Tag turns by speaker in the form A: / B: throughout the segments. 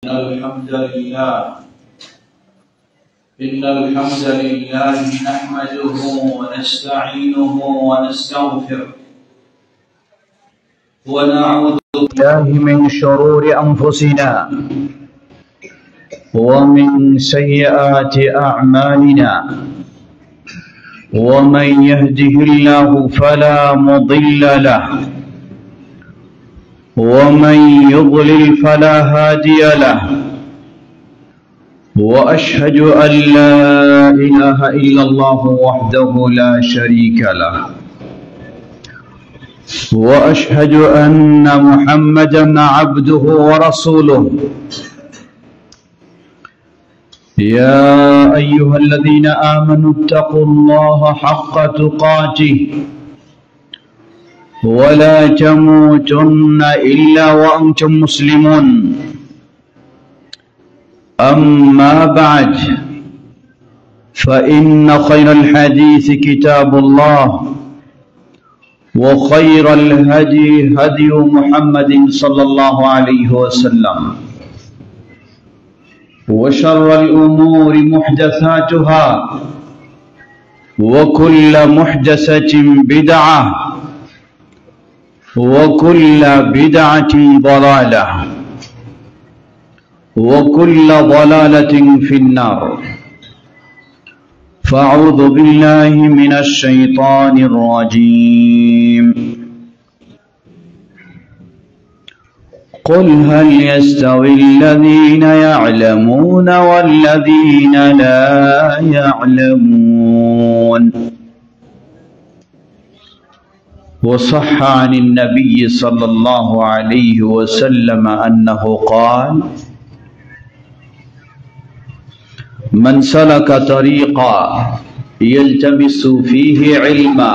A: الحمد لله نحمده ونستعينه ونستغفره ونعوذ بالله من شرور أنفسنا ومن سيئات أعمالنا ومن يهده الله فلا مضل له ومن يضلل فلا هادي له وأشهد أن لا إله إلا الله وحده لا شريك له وأشهد أن محمدا عبده ورسوله يا أيها الذين آمنوا اتقوا الله حق تقاته ولا تموتن إلا وأنتم مسلمون أما بعد فإن خير الحديث كتاب الله وخير الهدي هدي محمد صلى الله عليه وسلم وشر الأمور محدثاتها وكل محدثة بدعة وكل بدعة ضلالة وكل ضلالة في النار فأعوذ بالله من الشيطان الرجيم قل هل يستوي الذين يعلمون والذين لا يعلمون وصح عن النبي صلى الله عليه وسلم أنه قال من سلك طريقا يلتمس فيه علما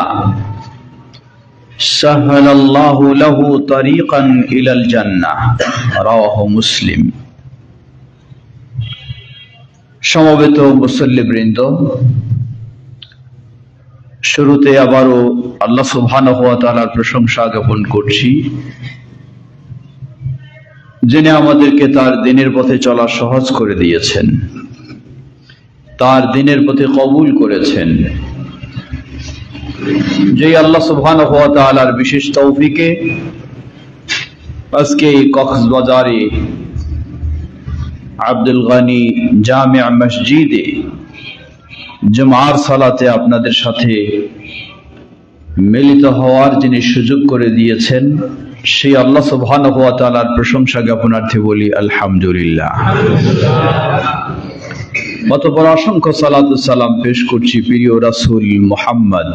A: سهل الله له طريقا إلى الجنة رواه مسلم সমবেত মুসল্লিবৃন্দ, শুরুতে আবারও আল্লাহ সুবহানাহু ওয়া তাআলার প্রশংসা জ্ঞাপন করছি, যিনি আমাদেরকে তার দ্বীনের পথে চলা সহজ করে দিয়েছেন, তার দ্বীনের পথে কবুল করেছেন। যেই আল্লাহ সুবহানাহু ওয়া তাআলার বিশেষ তৌফিকে আজকে কক্সবাজারে আব্দুল গনি জামিয়া মসজিদে জুমার সালাতে আপনাদের সাথে মিলিত হওয়ার যিনি সুযোগ করে দিয়েছেন, সেই আল্লাহ সুবহানাহু ওয়া তাআলার প্রশংসা জ্ঞাপনার্থে বলি আলহামদুলিল্লাহ। অতঃপর অসংখ্য সালাত ও সালাম পেশ করছি প্রিয় রাসূল মুহাম্মদ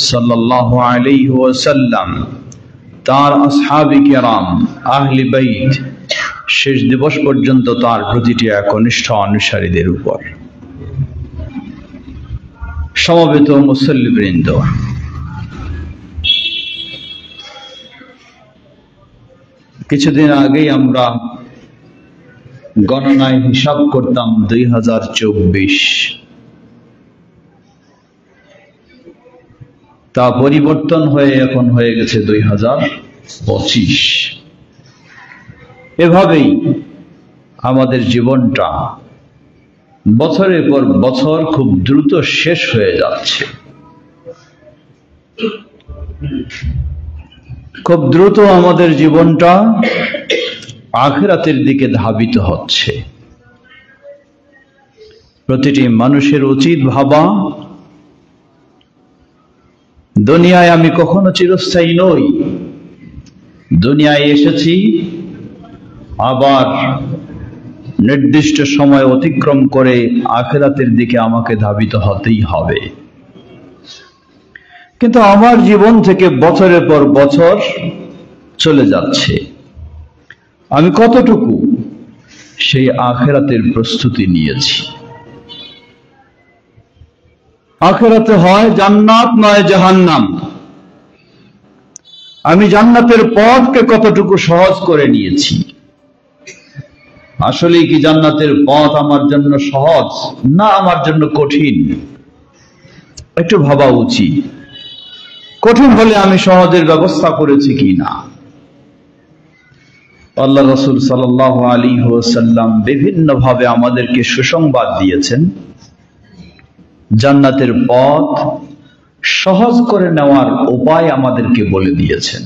A: সাল্লাল্লাহু আলাইহি ওয়াসাল্লাম, তার আসহাবে কিরাম, আহলে বাইত, শেষ দিবস পর্যন্ত তার প্রতিটি একনিষ্ঠ অনুসারীদের উপর। সমবেত মুসল্লিবৃন্দ, কিছুদিন আগেই আমরা গণনায় হিসাব করতাম 2024, তা পরিবর্তন হয়ে এখন হয়ে গেছে 2025। এভাবেই আমাদের জীবনটা বছরের পর বছর খুব দ্রুত শেষ হয়ে যাচ্ছে। খুব দ্রুত আমাদের জীবনটা আখিরাতের দিকে ধাবিত হচ্ছে। প্রতিটি মানুষের উচিত ভাবা, দুনিয়ায় আমি কখনো চিরস্থায়ী নই, দুনিয়ায় এসেছি, আবার নির্দিষ্ট সময় অতিক্রম করে আখিরাতের দিকে আমাকে ধাবিত হতেই হবে। কিন্তু আমার জীবন থেকে বছরের পর বছর চলে যাচ্ছে, আমি কতটুকু সেই আখিরাতের প্রস্তুতি নিয়েছি? আখিরাতে হয় জান্নাত নয় জাহান্নাম, আমি জান্নাতের পথকে কতটুকু সহজ করে নিয়েছি? আসলে কি জান্নাতের পথ আমার জন্য সহজ না আমার জন্য কঠিন? একটু ভাবা উচিত। কঠিন হলে আমি সহজের ব্যবস্থা করেছি কি না। আল্লাহ রাসূল সাল্লাল্লাহু আলাইহি ওয়াসাল্লাম বিভিন্ন ভাবে আমাদেরকে সুসংবাদ দিয়েছেন, জান্নাতের পথ সহজ করে নেওয়ার উপায় আমাদেরকে বলে দিয়েছেন।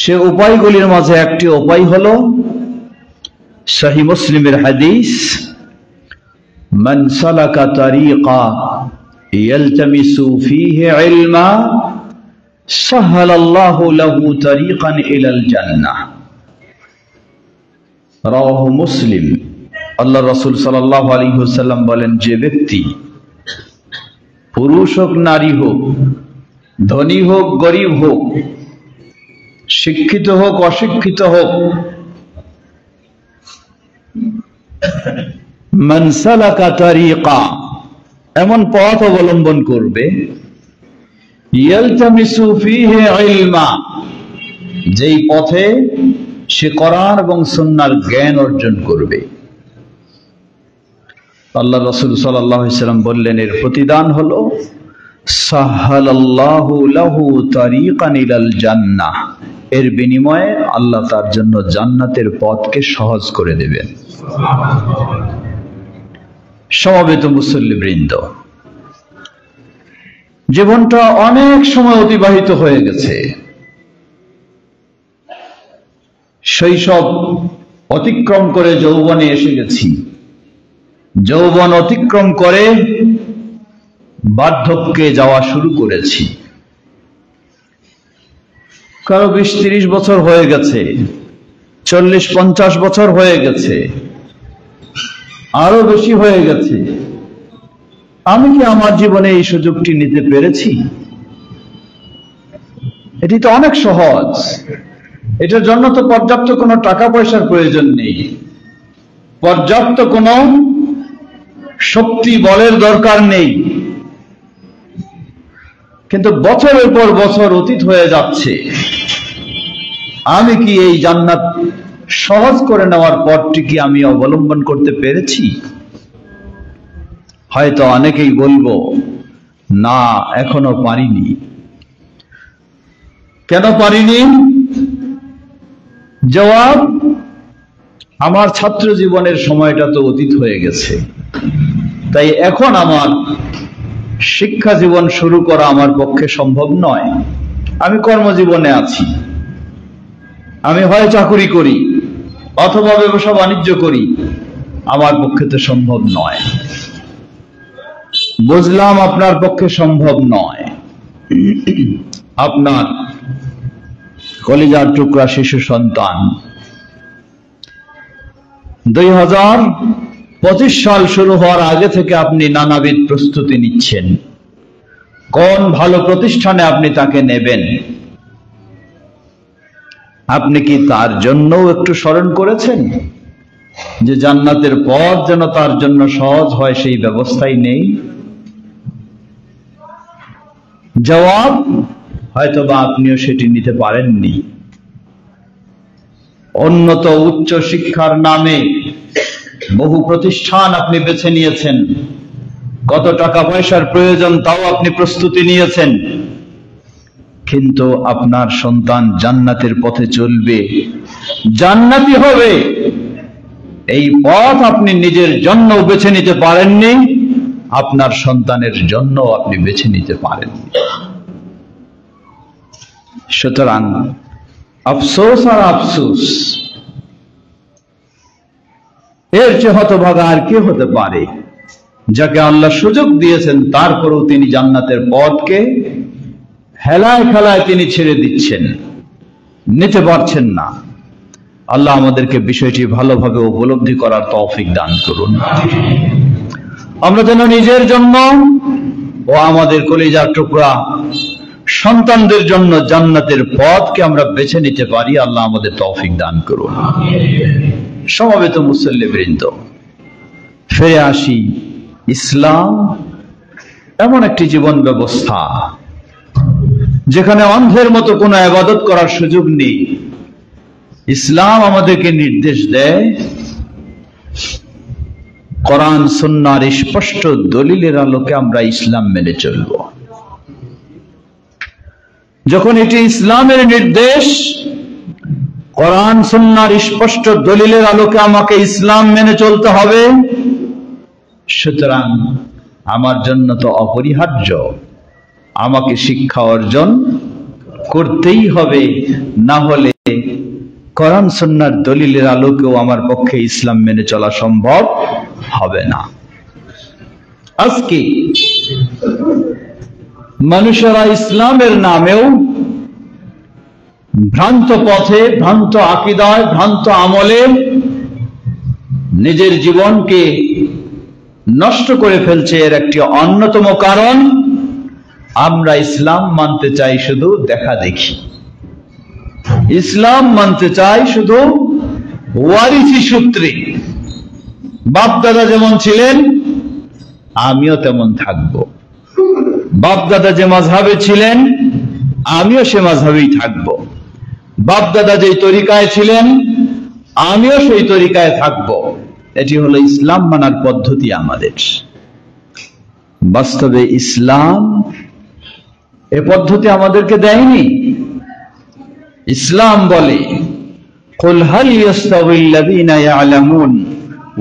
A: সে উপায়গুলির মাঝে একটি উপায় হলো সহিহ মুসলিমের হাদিস, মান সালাকা তারিকা ইয়ালতামিসু ফীহি ইলমা সাহালাল্লাহু লাহু তারিকান ইলাল জান্নাহ। রাওয়াহু মুসলিম। আল্লাহ রাসূল সাল্লাল্লাহু আলাইহি ওয়াসাল্লাম বলেন, যে ব্যক্তি পুরুষ হোক নারী হোক, ধনী হোক গরিব হোক, শিক্ষিত হোক অশিক্ষিত হোক, মান সালাকা তারিকা, এমন পথ অবলম্বন করবে, ইয়ালতামিসু ফীহি ইলমা, যেই পথে সে কোরআন এবং সুন্নাহর জ্ঞান অর্জন করবে। আল্লাহ রাসূল সাল্লাল্লাহু আলাইহি ওয়াসাল্লাম বললেন, এর প্রতিদান হলো সাহালাল্লাহু লাহু তারিকান ইলাল জান্নাহ, এর বিনিময়ে আল্লাহ তার জন্য জান্নাতের পথকে সহজ করে দেবেন। সমবেত মুসল্লিবৃন্দ, জীবনটা অনেক সময় অতিবাহিত হয়ে গেছে। শৈশব অতিক্রম করে যৌবনে এসে গেছি, যৌবন অতিক্রম করে বার্ধক্যে যাওয়া শুরু করেছি। কারো 20-30 বছর হয়ে গেছে, 40-50 বছর হয়ে গেছে, আরো বেশি হয়ে গেছে। আমি কি আমার জীবনে এই সুযোগটি নিতে পেরেছি? এটি তো অনেক সহজ। এটার জন্য তো পর্যাপ্ত কোনো টাকা পয়সার প্রয়োজন নেই, পর্যাপ্ত কোনো শক্তি বলের দরকার নেই। কিন্তু বছরের পর বছর অতীত হয়ে যাচ্ছে, আমি কি এই জান্নাত সহজ করে নেওয়ার পথটি কি আমি অবলম্বন করতে পেরেছি? হয়তো অনেকেই বলবো, না, এখনো পারিনি। কেন পারিনি? জবাব, আমার ছাত্র জীবনের সময়টা তো অতীত হয়ে গেছে, তাই এখন আমার শিক্ষা জীবন শুরু করা আমার পক্ষে সম্ভব নয়। আমি কর্মজীবনে আছি, আমি হয় চাকুরি করি অথবা ব্যবসা বাণিজ্য করি, আমার পক্ষে তো সম্ভব নয়। বুঝলাম আপনার পক্ষে সম্ভব নয়। আপনার কলিজার টুকরা শিশু সন্তান 2025 সাল শুরু হওয়ার আগে থেকে আপনি নানাবিধ প্রস্তুতি নিচ্ছেন, কোন ভালো প্রতিষ্ঠানে আপনি তাকে নেবেন। আপনি কি তার জন্য একটু স্মরণ করেছেন যে জান্নাতের পথ যেন তার জন্য সহজ হয়, সেই ব্যবস্থাই নেই? জবাব, হয়তোবা আপনিও সেটি নিতে পারেননি। উন্নত উচ্চ শিক্ষার নামে বহু প্রতিষ্ঠান আপনি বেছে নিয়েছেন, কত টাকা পয়সার প্রয়োজন তাও আপনি প্রস্তুতি নিয়েছেন, কিন্তু আপনার সন্তান জান্নাতের পথে চলবে, জান্নাতি হবে, এই পথ আপনি নিজের জন্য বেছে নিতে পারেননি, আপনার সন্তানের জন্য আপনি বেছে নিতে পারেননি। সুতরাং আফসোস আর আফসোস, এর চেয়ে হতভাগা আর কে হতে পারে, যাকে আল্লাহ সুযোগ দিয়েছেন তারপরেও তিনি জান্নাতের পথকে হেলায় খেলায় তিনি ছেড়ে দিচ্ছেন, নিতে পারছেন না। আল্লাহ আমাদেরকে বিষয়টি ভালোভাবে উপলব্ধি করার তৌফিক দান করুন। আমরা যেন নিজের জন্য ও আমাদের কলিজার টুকরা সন্তানদের জন্য জান্নাতের পথকে আমরা বেছে নিতে পারি। আল্লাহ আমাদের তৌফিক দান করুন। সমবেত মুসল্লিবৃন্দ, ফিরে আসি। ইসলাম এমন একটি জীবন ব্যবস্থা যেখানে অন্ধের মতো কোনো ইবাদত করার সুযোগ নেই। ইসলাম আমাদেরকে নির্দেশ দেয়, কোরআন সুন্নাহর স্পষ্ট দলিলের আলোকে আমরা ইসলাম মেনে চলব। যখন এটি ইসলামের নির্দেশ, কোরআন সুন্নাহর স্পষ্ট দলিলের আলোকে আমাকে ইসলাম মেনে চলতে হবে। সুতরাং আমার জন্য তো অপরিহার্য, আমাকে শিক্ষা অর্জন করতেই হবে, না হলে কোরআন সুন্নাহর দলিলের আলোকেও আমার পক্ষে ইসলাম মেনে চলা সম্ভব হবে না। আজকে মানুষেরা ইসলামের নামেও ভ্রান্ত পথে, ভ্রান্ত আকীদায়, ভ্রান্ত আমলে নিজের জীবনকে নষ্ট করে ফেলছে। এর একটি অন্যতম কারণ, আমরা ইসলাম মানতে চাই শুধু দেখা দেখি, ইসলাম মানতে চাই শুধু ওয়ারিসি সূত্রে। বাপ দাদা যেমন ছিলেন আমিও তেমন থাকব, বাপ দাদা যে মাযহাবে ছিলেন আমিও সে মাযহাবেই থাকব, বাপ দাদা যেই তরিকায় ছিলেন আমিও সেই তরিকায় থাকব। এটি হলো ইসলাম মানার পদ্ধতি আমাদের। বাস্তবে ইসলাম এ পদ্ধতি আমাদেরকে দেয়নি। ইসলাম বলে, কুল হাল ইয়াস্তাউইল্লাযীনা ইয়ালামুন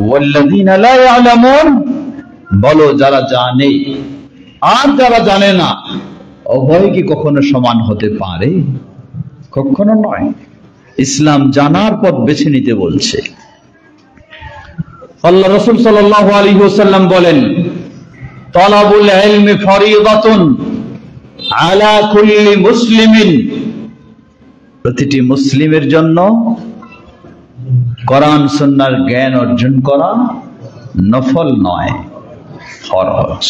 A: ওয়াল্লাযীনা লা ইয়ালামুন, বলো যারা জানে আর যারা জানে না উভয় কি কখনো সমান হতে পারে? কখনো নয়। ইসলাম জানার পথ বেছে নিতে বলছে। আল্লাহ রাসূল সাল্লাল্লাহু আলাইহি ওয়াসাল্লাম বলেন, তালাবুল ইলমি ফরিদাতুন আলা কুল্লি মুসলিমিন, প্রতিটি মুসলিমের জন্য কোরআন সুন্নাহর জ্ঞান অর্জন করা নফল নয়, ফরজ।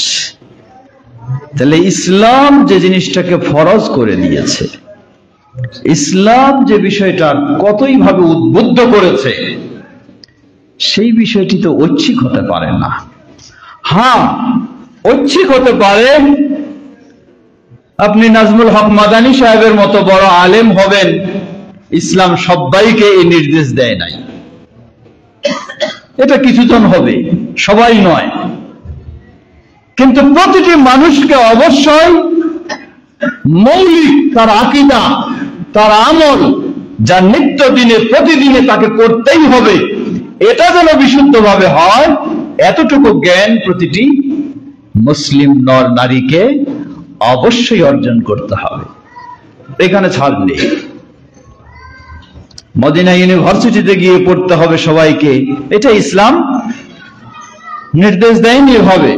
A: তাহলে ইসলাম যে জিনিসটাকে ফরজ করে দিয়েছে, ইসলাম যে বিষয়টা কতই ভাবে উদ্বুদ্ধ করেছে, সেই বিষয়টি তো ঐচ্ছিক হতে পারে না। হ্যাঁ, ঐচ্ছিক হতে পারে, আপনি নাজমুল হক মাদানী সাহেবের মতো বড় আলেম হবেন, ইসলাম সবাইকে এই নির্দেশ দেয় নাই। এটা কিছুজন হবে, সবাই নয়। কিন্তু প্রতিটি মানুষকে অবশ্যই মৌলিক তার আকীদা, তার আমল, যা নিত্যদিনে প্রতিদিনে তাকে করতেই হবে, এটা যেন বিশুদ্ধভাবে হয়, এতটুকু জ্ঞান প্রতিটি মুসলিম নর নারীকে অবশ্যই অর্জন করতে হবে। এখানে ছাড় নেই। মদিনা ইউনিভার্সিটিতে গিয়ে পড়তে হবে সবাইকে, এটা ইসলাম নির্দেশ দেয়নি। হবে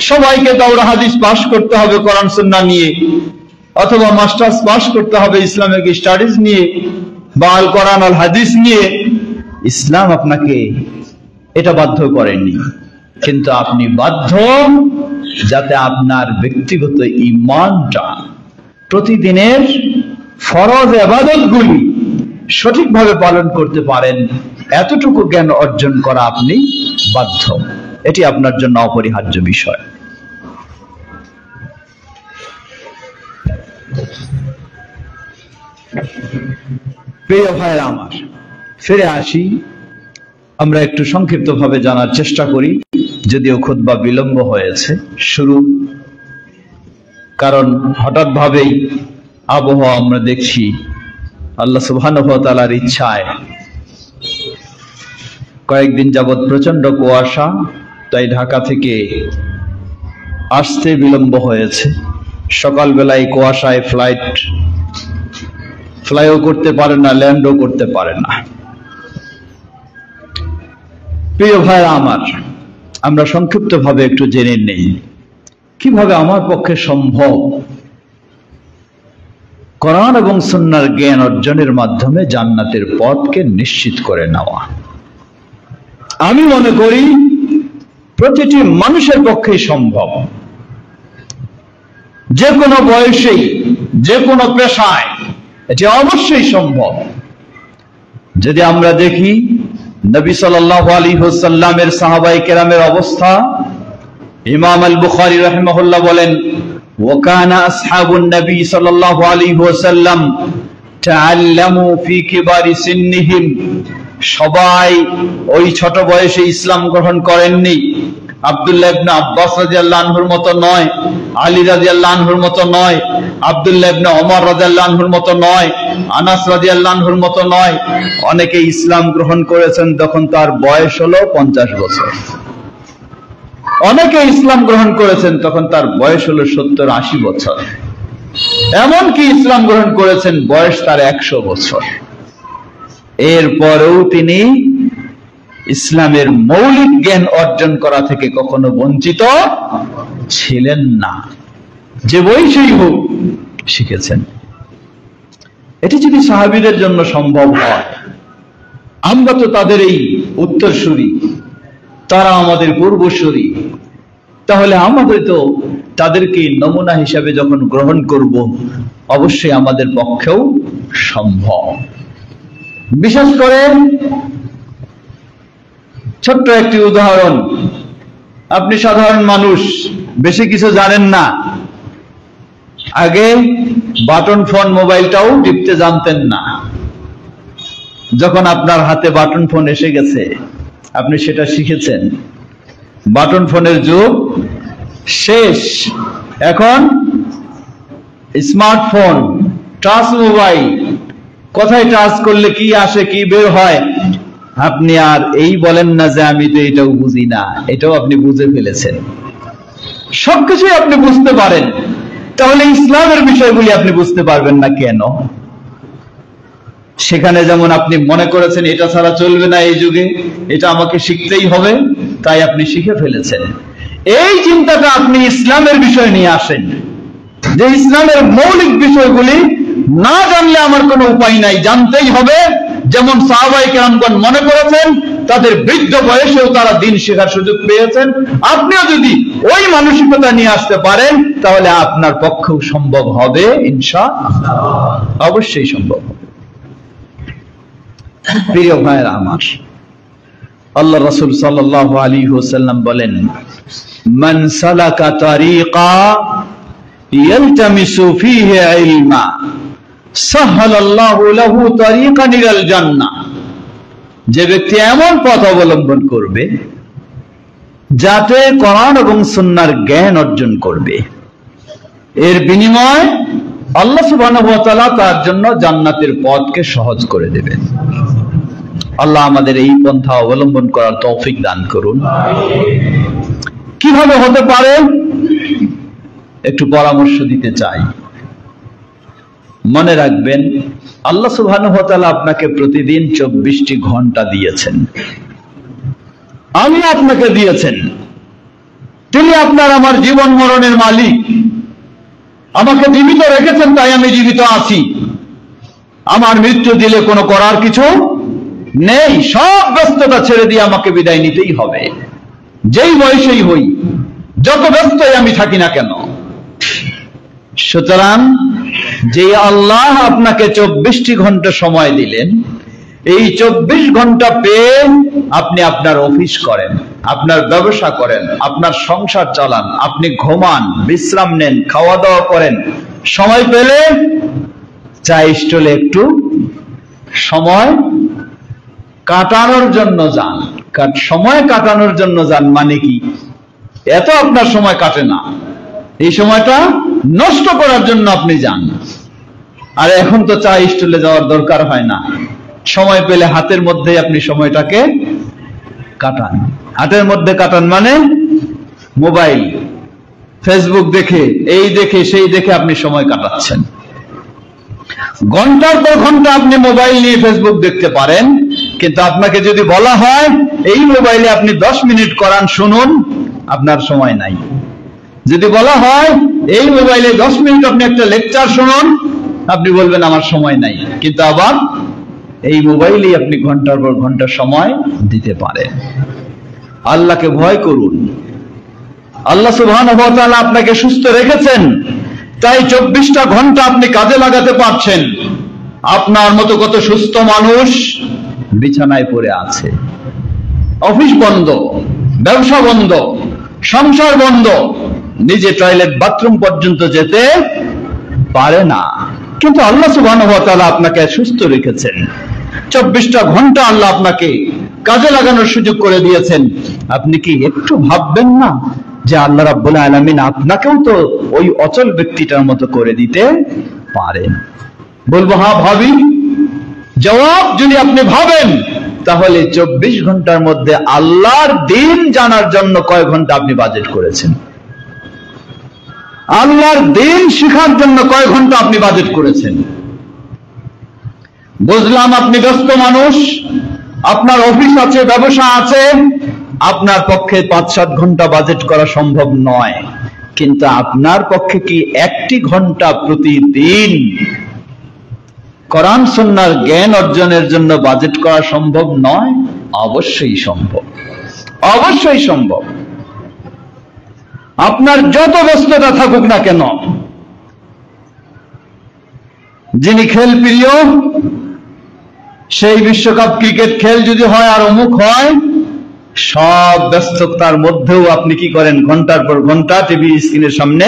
A: সবাইকে দাওরা হাদিস পাশ করতে হবে কোরআন সুন্নাহ নিয়ে, অথবা মাস্টার্স পাশ করতে হবে ইসলামিক স্টাডিজ নিয়ে বা আল কোরআন আল হাদিস নিয়ে। ইসলাম আপনাকে এটা বাধ্য করেননি, কিন্তু আপনি বাধ্য যাতে আপনার ব্যক্তিগত ঈমানটা, প্রতিদিনের ফরজ ইবাদতগুলি সঠিকভাবে পালন করতে পারেন, এতটুকু জ্ঞান অর্জন করা আপনি বাধ্য। এটি আপনার জন্য অপরিহার্য বিষয়। প্রিয় ভাইরা আমার, ফিরে আসি। আমরা একটু সংক্ষিপ্তভাবে জানার চেষ্টা করি, যদিও খুতবা বিলম্ব হয়েছে শুরু, কারণ হঠাৎ ভাবেই আবহাওয়া আমরা দেখছি আল্লাহ সুবহানাহু ওয়া তাআলার ইচ্ছায় কয়েকদিন যাবৎ প্রচন্ড কুয়াশা, তাই ঢাকা থেকে আসতে বিলম্ব হয়েছে। সকালবেলায় কুয়াশায় ফ্লাইও করতে পারে না, ল্যান্ডও করতে পারে না। প্রিয় ভাইরা আমার, আমরা সংক্ষিপ্তভাবে একটু জেনে নেই কিভাবে আমার পক্ষে সম্ভব কোরআন এবং সুন্নাহর জ্ঞান অর্জনের মাধ্যমে জান্নাতের পথকে নিশ্চিত করে নেওয়া। আমি মনে করি প্রতিটি মানুষের পক্ষেই সম্ভব, যে কোনো বয়সেই, যে কোনো পেশায়, এটি অবশ্যই সম্ভব। যদি আমরা দেখি নবী সাল্লাল্লাহু আলাইহি ওয়াসাল্লামের সাহাবায়ে কেরামের অবস্থা, ইমাম আল বুখারী রাহিমাহুল্লাহ বলেন, ওয়াকানা আসহাবুন নবী সাল্লাল্লাহু আলাইহি ওয়াসাল্লাম তাআল্লামু ফি কিবারি সিন্নিহিম, সবাই ওই ছোট বয়সে ইসলাম গ্রহণ করেননি। আব্দুল্লাহ ইবনে আব্বাস রাদিয়াল্লাহু আনহুর মতো নয়, আলী রাদিয়াল্লাহু আনহুর মতো নয়, আব্দুল্লাহ ইবনে ওমর রাদিয়াল্লাহু আনহুর মতো নয়, আনাস রাদিয়াল্লাহু আনহুর মতো নয়। অনেকে ইসলাম গ্রহণ করেছেন তখন তার বয়স হলো 50 বছর। অনেকে ইসলাম গ্রহণ করেছেন তখন তার বয়স হলো 70-80 বছর। এমনকি ইসলাম গ্রহণ করেছেন বয়স তার 100 বছর। এরপরেও তিনি ইসলামের মৌলিক জ্ঞান অর্জন করা থেকে কখনো বঞ্চিত ছিলেন না। যে বয়সেই হোক শিখেছেন। এটি যদি সাহাবীদের জন্য সম্ভব হয়, আমরা তো তাদের এই উত্তরসূরি, তারা আমাদের পূর্বসূরি, তাহলে আমাদের তো তাদেরকে নমুনা হিসাবে যখন গ্রহণ করব, অবশ্যই আমাদের পক্ষেও সম্ভব। বিশেষ করে ছোট্ট একটি উদাহরণ, আপনি সাধারণ মানুষ, বেশি কিছু জানেন না। আগে বাটন ফোন মোবাইলটাও টিপতে জানতেন না। যখন আপনার হাতে বাটন ফোন এসে গেছে, আপনি সেটা শিখেছেন। বাটন ফোনের যুগ শেষ, এখন স্মার্টফোন, টাচ মোবাইল, কোথায় টাচ করলে কি আসে কি বের হয়, আপনি আর এই বলেন না যে আমি তো এটাও বুঝি না, এটাও আপনি বুঝে ফেলেছেন। সবকিছুই আপনি বুঝতে পারেন, তাহলে ইসলামের বিষয়গুলি আপনি বুঝতে পারবেন না কেন? সেখানে যেমন আপনি মনে করেছেন এটা ছাড়া চলবে না এই যুগে, এটা আমাকে শিখতেই হবে, তাই আপনি শিখে ফেলেছেন। এই চিন্তাটা আপনি ইসলামের বিষয় নিয়ে আসেন, যে ইসলামের মৌলিক বিষয়গুলি না জানলে আমার কোনো উপায় নাই, জানতেই হবে। যেমন সাহাবায়ে কেরামগণ মনে করেছেন, তাদের বৃদ্ধ বয়সেও তারা দ্বীন শেখার সুযোগ পেয়েছেন। আপনিও যদি ওই মানসিকতা নিয়ে আসতে পারেন, তাহলে আপনার পক্ষেও সম্ভব হবে, ইনশাআল্লাহ, অবশ্যই সম্ভব হবে। প্রিয় ভাইরা আমার, আল্লাহ রাসূল সাল্লাল্লাহু আলাইহি ওয়াসাল্লাম বলেন, মান সালাকা তারিকা ইয়ালতামিসু ফীহি ইলমা সাহালাল্লাহু লাহু তারিকান ইলাল জান্নাহ। যে ব্যক্তি এমন পথ অবলম্বন করবে যাতে কোরআন এবং সুন্নাহর জ্ঞান অর্জন করবে, এর বিনিময়ে আল্লাহ সুবহানাহু ওয়া তাআলা তার জন্য জান্নাতের পথকে সহজ করে দেবেন। আল্লাহ আমাদের এই পন্থা অবলম্বন করার তৌফিক দান করুন। কিভাবে হতে পারে একটু পরামর্শ দিতে চাই। মনে রাখবেন, আল্লাহ সুবহানাহু ওয়া তাআলা আপনাকে প্রতিদিন 24টি ঘন্টা দিয়েছেন। আমি আপনাকে দিয়েছেন। তিনি আপনার আমার জীবন মরণের মালিক। আমাকে জীবিত রেখেছেন, তাই আমি জীবিত আছি। আমার মৃত্যু দিলে কোনো করার কিছু নেই। সব ব্যস্ততা ছেড়ে দিয়ে আমাকে বিদায় নিতেই হবে, যেই বয়সেই হই, যত ব্যস্তই আমি থাকি না কেন। সুতরাং যে আল্লাহ আপনাকে 24টি ঘন্টা সময় দিলেন, এই 24 ঘন্টা পেয়ে আপনি আপনার অফিস করেন, আপনার ব্যবসা করেন, আপনার সংসার চালান, আপনি ঘুমান, বিশ্রাম নেন, খাওয়া দাওয়া করেন, সময় পেলে চা স্টলে একটু সময় কাটানোর জন্য যান। সময় কাটানোর জন্য যান মানে কি? এত আপনার সময় কাটে না, এই সময়টা নষ্ট করার জন্য আপনি যান। আর এখন তো চা স্টলে যাওয়ার দরকার হয় না, সময় পেলে হাতের মধ্যে আপনি সময়টাকে কাটান। হাতের মধ্যে কাটান মানে মোবাইল, ফেসবুক দেখে, এই দেখে সেই দেখে আপনি সময় কাটাচ্ছেন। ঘন্টার পর ঘন্টা আপনি মোবাইল নিয়ে ফেসবুক দেখতে পারেন, কিন্তু আপনাকে যদি বলা হয় এই মোবাইলে আপনি 10 মিনিট কোরআন শুনুন, আপনার সময় নাই। যদি বলা হয় এই মোবাইলে 10 মিনিট আপনি একটা লেকচার শুনুন, আপনি বলবেন আমার সময় নাই। কিন্তু আবার এই মোবাইলেই আপনি ঘন্টার পর ঘন্টা সময় দিতে পারেন। আল্লাহকে ভয় করুন। আল্লাহ সুবহানাহু ওয়া তাআলা আপনাকে সুস্থ রেখেছেন, তাই 24টা ঘন্টা আপনি কাজে লাগাতে পারছেন। আপনার মতো কত সুস্থ মানুষ বিছানায় পড়ে আছে, অফিস বন্ধ, ব্যবসা বন্ধ, সংসার বন্ধ, নিজে টয়লেট বাথরুম পর্যন্ত যেতে পারে না। কিন্তু আল্লাহ সুবহানাহু ওয়া তাআলা আপনাকে সুস্থ রেখেছেন। 24টা ঘন্টা আল্লাহ আপনাকে কাজে লাগানোর সুযোগ করে দিয়েছেন। আপনি কি একটু ভাববেন না যে আল্লাহ রাব্বুল আলামিন আপনাকেও তো ওই অচল ব্যক্তিটার মতো করে দিতে পারেন। বলবো হ্যাঁ ভাবি। জবাব যদি আপনি ভাবেন, তাহলে 24 ঘন্টার মধ্যে আল্লাহর দ্বীন জানার জন্য কয় ঘন্টা আপনি বাজেট করেছেন? আল্লাহর দ্বীন শিখার জন্য কয় ঘন্টা আপনি বাজেট করেছেন? বুঝলাম আপনি ব্যস্ত মানুষ, আপনার অফিস আছে, ব্যবসা আছে, আপনার পক্ষে 5-7 ঘন্টা বাজেট করা সম্ভব নয়। কিন্তু আপনার পক্ষে কি 1টি ঘন্টা প্রতিদিন কোরআন সুন্নাহর জ্ঞান অর্জনের জন্য বাজেট করা সম্ভব নয়? অবশ্যই সম্ভব, অবশ্যই সম্ভব। আপনার যত ব্যস্ততা থাকুক না কেন, যিনি খেল প্রিয়, সেই বিশ্বকাপ ক্রিকেট খেল যদি হয় আর অমুক হয়, সব ব্যস্ততার মধ্যেও আপনি কি করেন? ঘন্টার পর ঘন্টা টিভি স্ক্রিনের সামনে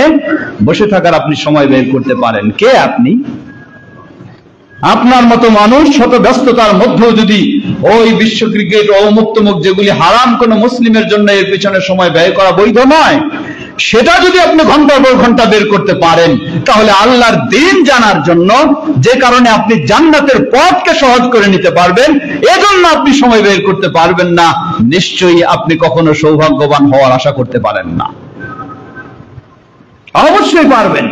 A: বসে থাকার আপনি সময় বের করতে পারেন। কে আপনি? আপনার মতো মানুষ শত ব্যস্ততার মধ্যেও যদি ওই বিশ্ব ক্রিকেট ও মুক্তমুখ, যেগুলি হারাম কোন মুসলিমের জন্য এর পিছনে সময় ব্যয় করা বৈধ নয়, সেটা যদি আপনি ঘন্টার পর ঘন্টা বের করতে পারেন, তাহলে আল্লাহর দ্বীন জানার জন্য, যে কারণে আপনি জান্নাতের পথকে সহজ করে নিতে পারবেন, এজন্য আপনি সময় বের করতে পারবেন না, নিশ্চয়ই আপনি কখনো সৌভাগ্যবান হওয়ার আশা করতে পারেন না। অবশ্যই পারবেন।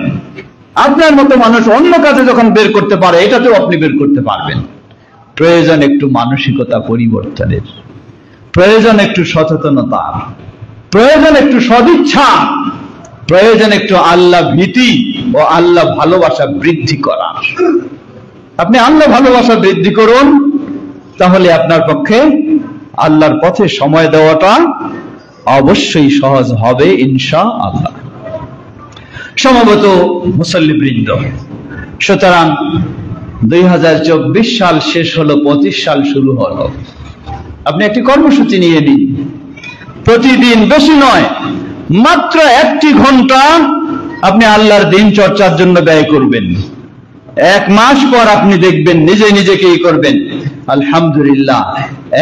A: আপনার মতো মানুষ অন্য কাজে যখন বের করতে পারে, এটাতেও আপনি বের করতে পারবেন। প্রয়োজন একটু মানসিকতা পরিবর্তনের, প্রয়োজন একটু সচেতনতার, প্রয়োজন একটু সদিচ্ছা, প্রয়োজন একটু আল্লাহ ভীতি ও আল্লাহ ভালোবাসা বৃদ্ধি করার। আপনি আল্লাহ ভালোবাসা বৃদ্ধি করুন, তাহলে আপনার পক্ষে আল্লাহর পথে সময় দেওয়াটা অবশ্যই সহজ হবে ইনশাআল্লাহ। সমবেত মুসল্লিবৃন্দ, সুতরাং 2024 সাল শেষ হলো, 25 সাল শুরু হলো। আপনি একটি কর্মসূচি নিয়ে নিন, প্রতিদিন, বেশি নয়, মাত্র 1টি ঘন্টা আপনি আল্লাহর দ্বীন চর্চার জন্য ব্যয় করবেন। 1 মাস পর আপনি দেখবেন নিজে নিজেকেই করবেন আলহামদুলিল্লাহ।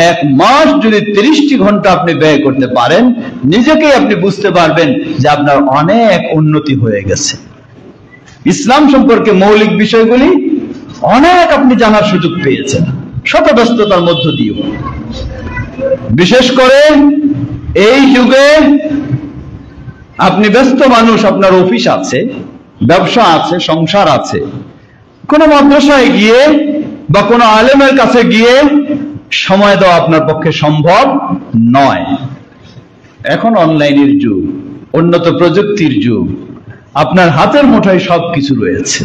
A: 1 মাস যদি 30টি ঘন্টা আপনি ব্যয় করতে পারেন, নিজেকেই আপনি বুঝতে পারবেন যে আপনার অনেক উন্নতি হয়ে গেছে। ইসলাম সম্পর্কে মৌলিক বিষয়গুলি অনেক আপনি জানার সুযোগ পেয়েছেন, শত ব্যস্ততার মধ্য দিয়েও। বিশেষ করে এই যুগে আপনি ব্যস্ত মানুষ, আপনার অফিস আছে, ব্যবসা আছে, সংসার আছে, কোন মাদ্রাসায় গিয়ে বা কোন আলেমের কাছে গিয়ে সময় দেওয়া আপনার পক্ষে সম্ভব নয়। এখন অনলাইনের যুগ, উন্নত প্রযুক্তির যুগ, আপনার হাতের মুঠোয় সবকিছু রয়েছে,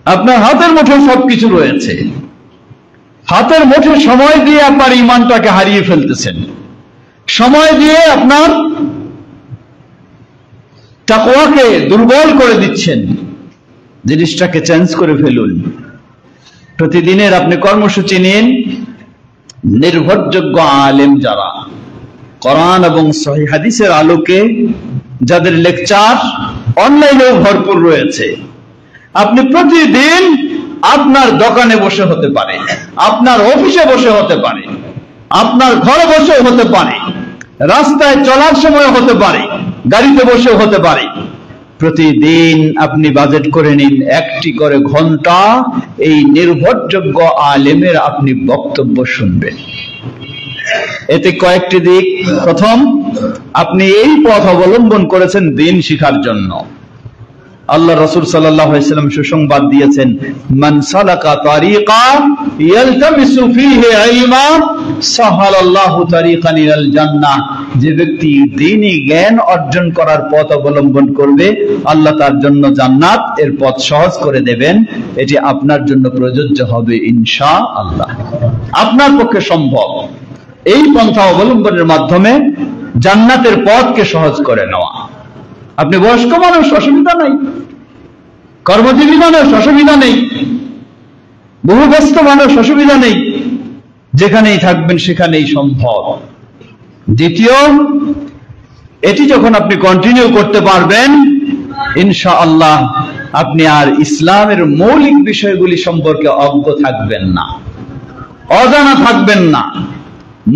A: আপনার হাতের মুঠোয় সবকিছু রয়েছে। হাতের মুঠোয় সময় দিয়ে আপনার ঈমানটাকে হারিয়ে ফেলতেছেন, সময় দিয়ে আপনার তাকওয়াকে দুর্বল করে দিচ্ছেন। জিনিসটাকে চেঞ্জ করে ফেলুন। প্রতিদিনের আপনি কর্মসূচি নিন, নির্ভরযোগ্য আলেম যারা কোরআন এবং সহিহ হাদিসের আলোকে, যাদের লেকচার অনলাইনেও ভরপুর রয়েছে, আপনি প্রতিদিন আপনার দোকানে বসে হতে পারে, আপনার অফিসে বসে হতে পারে, আপনার ঘরে বসে হতে পারে, রাস্তায় চলার সময় হতে পারে, গাড়িতে বসে হতে পারে, প্রতিদিন আপনি বাজেট করে নিন 1টি করে ঘন্টা এই নির্ভরযোগ্য আলেমের আপনি বক্তব্য শুনবেন। এতে কয়েকটি দিক। প্রথম, আপনি এই পথ অবলম্বন করেছেন দ্বীন শিখার জন্য। আল্লাহ রাসূল সাল্লাল্লাহু আলাইহি ওয়াসাল্লাম সুসংবাদ দিয়েছেন, মান সালাকা তারিকা ইয়ালতামিসু ফীহি ইলমা সাহালাল্লাহু তারিকান ইলাল জান্নাহ। যে ব্যক্তি দ্বীনি জ্ঞান অর্জন করার পথ অবলম্বন করবে, আল্লাহ তার জন্য জান্নাত এর পথ সহজ করে দেবেন। এটি আপনার জন্য প্রযোজ্য হবে ইনশাআল্লাহ। আপনার পক্ষে সম্ভব এই পন্থা অবলম্বনের মাধ্যমে জান্নাতের পথকে সহজ করে নেওয়া। আপনি বয়স্ক মানুষ, অসুবিধা নেই, কর্মজীবী মানুষ, অসুবিধা নেই, বহু ব্যস্ত মানুষ, অসুবিধা নেই, যেখানেই থাকবেন সেখানেই সম্ভব। দ্বিতীয়, এটি যখন আপনি কন্টিনিউ করতে পারবেন, ইনশাআল্লাহ আপনি আর ইসলামের মৌলিক বিষয়গুলি সম্পর্কে অজ্ঞ থাকবেন না, অজানা থাকবেন না।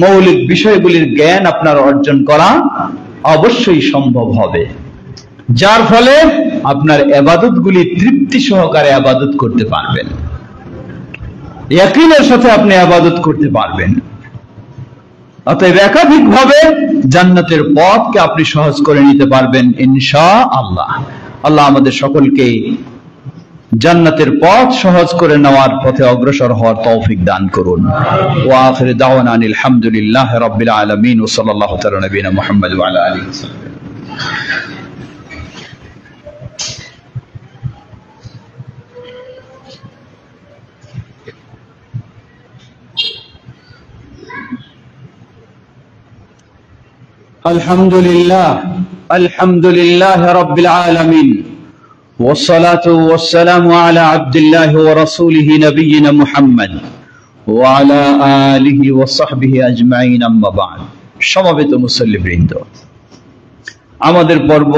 A: মৌলিক বিষয়গুলির জ্ঞান আপনার অর্জন করা অবশ্যই সম্ভব হবে, যার ফলে আপনার ইবাদতগুলি তৃপ্তি সহকারে ইবাদত করতে পারবেন, ইয়াকিনের সাথে আপনি ইবাদত করতে পারবেন। অতএব একাধিকভাবে জান্নাতের পথকে আপনি সহজ করে নিতে পারবেন ইনশাআল্লাহ। আল্লাহ আমাদের সকলকে জান্নাতের পথ সহজ করে নেওয়ার পথে অগ্রসর হওয়ার তৌফিক দান করুন। ওয়া আখিরু দাওয়ানা আনিল হামদুলিল্লাহি রাব্বিল আলামিন ওয়া সাল্লাল্লাহু তাআলা নবিনা মুহাম্মদ ওয়া আলা আলিহি ওয়া সাহবিহি। আলহামদুলিল্লাহ রাব্বিল আলামিন والصلاة والسلام على عبد الله ورسوله نبينا محمد وعلى آله وصحبه أجمعين أما بعد। সমবেত মুসল্লিবৃন্দ, আমাদের পর্ব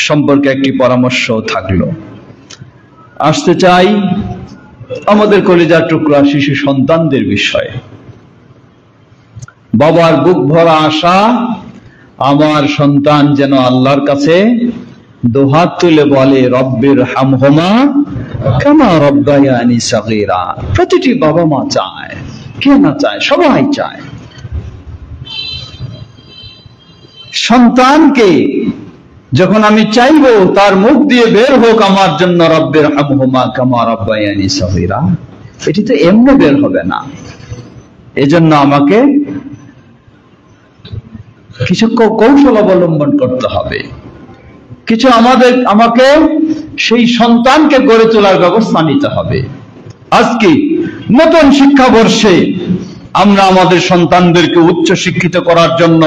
A: সম্পর্কে একটি পরামর্শ থাকলো। আসতে চাই আমাদের কলিজার টুকরা শিশু সন্তানদের বিষয়ে। বাবার বুক ভরা আশা, আমার সন্তান যেন আল্লাহর কাছে দুহাত তুলে বলে রব্বির হামহুমা কামা রব্বায়ানি সাগীরা। প্রতিটি বাবা মা চায়, কে না চায়? সবাই চায় সন্তানকে যখন আমি চাইবো তার মুখ দিয়ে বের হোক আমার জন্য রব্বির হামহুমা কামা রব্বায়ানি সাগীরা, এটি তো এমনি বের হবে না। এজন্য আমাকে কিছু কৌশল অবলম্বন করতে হবে, কিছু আমাকে সেই সন্তানকে গড়ে তোলার ব্যবস্থা নিতে হবে। আজকে নতুন শিক্ষাবর্ষে আমরা আমাদের সন্তানদেরকে উচ্চ শিক্ষিত করার জন্য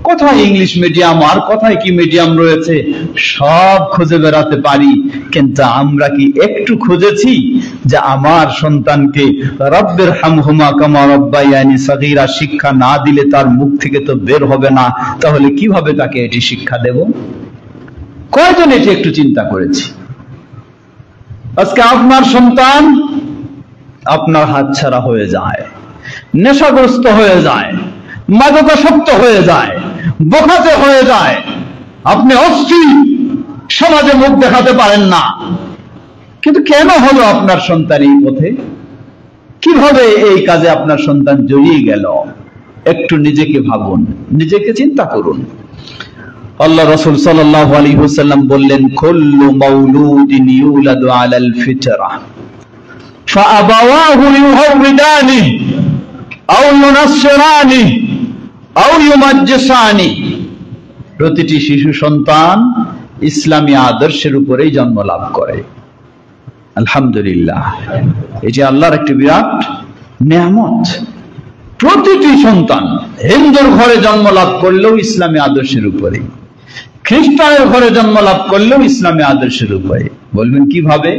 A: কোথায় ইংলিশ মিডিয়াম আর কোথায় কি মিডিয়াম রয়েছে সব খুঁজে বেড়াতে পারি, কিন্তু আমরা কি একটু খুঁজেছি যে আমার সন্তানকে রব্বির হামহুমা কামা রব্বায়ানি সাগীরা শিক্ষা না দিলে তার মুখ থেকে তো বের হবে না, তাহলে কিভাবে তাকে এটি শিক্ষা দেব? কয়জন এটি একটু চিন্তা করেছি? আজকে আপনার সন্তান আপনার হাতছাড়া হয়ে যায়, নেশাগ্রস্ত হয়ে যায়, মাদকাসক্ত হয়ে যায়, বোকাতে হয়ে যায়, আপনি অস্থির, সমাজে মুখ দেখাতে পারেন না। কিন্তু কেন হলো আপনার সন্তান এই পথে? কিভাবে এই কাজে আপনার সন্তান জড়িয়ে গেল? একটু নিজেকে ভাবুন, নিজেকে চিন্তা করুন। আল্লাহ রাসূল সাল্লাল্লাহু আলাইহি ওয়াসাল্লাম বললেন, কুল্লু মাউলুদিন ইউলাদু আলাল ফিতরা ফাআবাওয়াহু ইউহাউদানি আও ইউনাসসিরানি আও ইউমাজ্জিসানি। প্রতিটি শিশু সন্তান ইসলামী আদর্শের উপরেই জন্ম লাভ করে। আলহামদুলিল্লাহ, এটি আল্লাহর একটি বিরাট নেয়ামত। প্রতিটি সন্তান হিন্দুর ঘরে জন্ম লাভ করলেও ইসলামী আদর্শের উপরে, খ্রিস্টানের ঘরে জন্ম লাভ করলেও ইসলামী আদর্শের উপরে। বলবেন কিভাবে?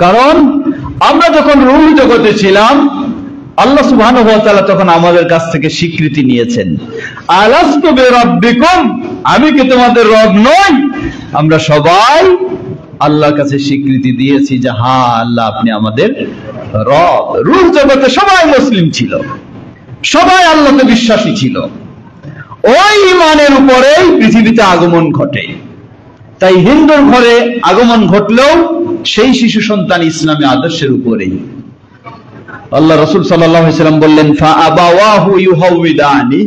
A: কারণ আমরা যখন রূহ জগতে ছিলাম, আল্লাহ সুবহানাহু ওয়া তাআলা তখন আমাদের কাছ থেকে স্বীকৃতি নিয়েছেন, আলাস্তু বিরাব্বিকুম, আমি কি তোমাদের রব নই? আমরা সবাই আল্লাহর কাছে স্বীকৃতি দিয়েছি যে হ্যাঁ আল্লাহ আপনি আমাদের রব। রূহ জগতে সবাই মুসলিম ছিল, সবাই আল্লাহতে বিশ্বাসী ছিল। ওই ঈমানের উপরেই পৃথিবীতে আগমন ঘটে। তাই হিন্দুর ঘরে আগমন ঘটলেও সেই শিশু সন্তান ইসলামী আদর্শের উপরেই। আল্লাহ রাসূল সাল্লাল্লাহু আলাইহি ওয়াসাল্লাম বললেন, ফাআবাওয়াহু ইউহাউদানি,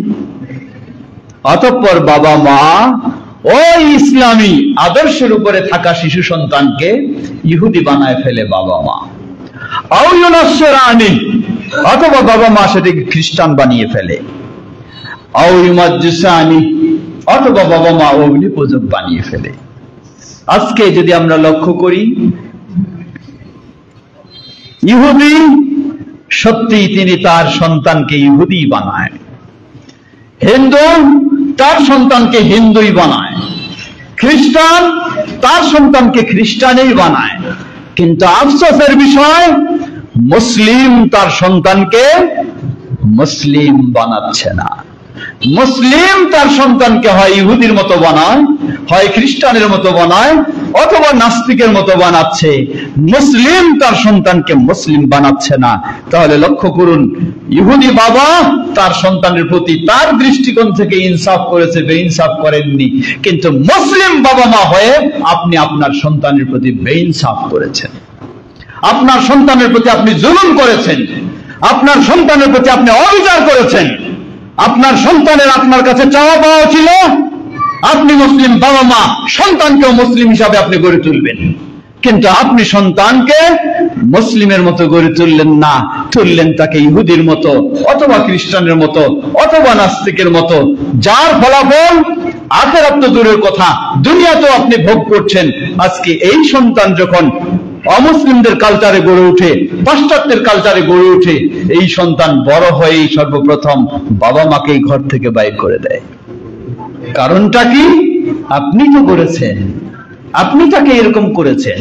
A: অতঃপর বাবা মা ওই ইসলামী আদর্শের উপরে থাকা শিশু সন্তানকে ইহুদি বানায় ফেলে বাবা মা। আও ইউনাসসিরানি, অথবা বাবা মা সেটাকে খ্রিস্টান বানিয়ে ফেলে। আও ইউমাজ্জিসানি, অথবা বাবা মা অগ্নি পূজক বানিয়ে ফেলে। আজকে যদি আমরা লক্ষ্য করি, ইহুদি সত্যি তিনি তার সন্তানকে ইহুদি বানায়, হিন্দু তার সন্তানকে হিন্দুই বানায়, খ্রিস্টান তার সন্তানকে খ্রিস্টানই বানায়। কিন্তু আফসোসের বিষয়, মুসলিম তার সন্তানকে মুসলিম বানাচ্ছে না। মুসলিম তার সন্তানকে হয় ইহুদির মতো বানায়, হয় খ্রিস্টানের মতো বানায়, অথবা নাস্তিকের মতো বানাচ্ছে। মুসলিম তার সন্তানকে মুসলিম বানাচ্ছে না। তাহলে লক্ষ্য করুন, ইহুদি বাবা তার সন্তানের প্রতি তার দৃষ্টিকোণ থেকে ইনসাফ করেছে, বেইনসাফ করেননি। কিন্তু মুসলিম বাবা মা হয়ে আপনি আপনার সন্তানের প্রতি বেইনসাফ করেছেন, আপনার সন্তানের প্রতি আপনি জুলুম করেছেন, আপনার সন্তানের প্রতি আপনি অবিচার করেছেন। আপনার সন্তানের আপনার কাছে চাওয়া পাওয়া ছিল আপনি মুসলিম বাবা মা সন্তানকেও মুসলিম হিসাবে আপনি গড়ে তুলবেন, কিন্তু আপনি সন্তানকে মুসলিমের মতো গড়ে তুললেন না, তুললেন তাকে ইহুদির মতো, অথবা খ্রিস্টানের মতো, অথবা নাস্তিকের মতো, যার ফলাফল আখিরাত তো দূরের কথা, দুনিয়াতেও আপনি ভোগ করছেন। আজকে এই সন্তান যখন অমুসলিমদের কালচারে গড়ে উঠে, পাশ্চাত্যের কালচারে গড়ে উঠে, এই সন্তান বড় হয়েই সর্বপ্রথম বাবা মাকেই ঘর থেকে বাইর করে দেয়। কারণটা কি? আপনি তো করেছেন, আপনি তাকে এরকম করেছেন।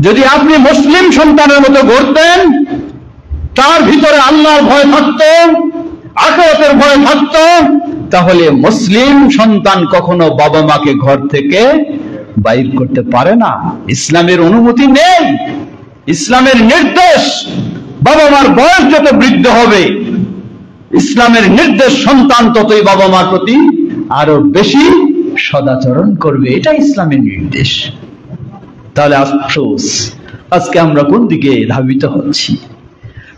A: যদি আপনি মুসলিম সন্তানের মতো গড়তেন, তার ভিতরে আল্লাহর ভয় থাকতো, আখিরাতের ভয় থাকতো, তাহলে মুসলিম সন্তান কখনো বাবা মাকে ঘর থেকে বাইর করতে পারে না। ইসলামের অনুমতি নেই, ইসলামের নির্দেশ বাবা মার বয়স যত বৃদ্ধ হবে, ইসলামের নির্দেশ সন্তান ততই বাবা মার প্রতি আরো বেশি সদাচরণ করবে, এটা ইসলামের নির্দেশ। তাহলে আফসোস, আজকে আমরা কোন দিকে ধাবিত হচ্ছি?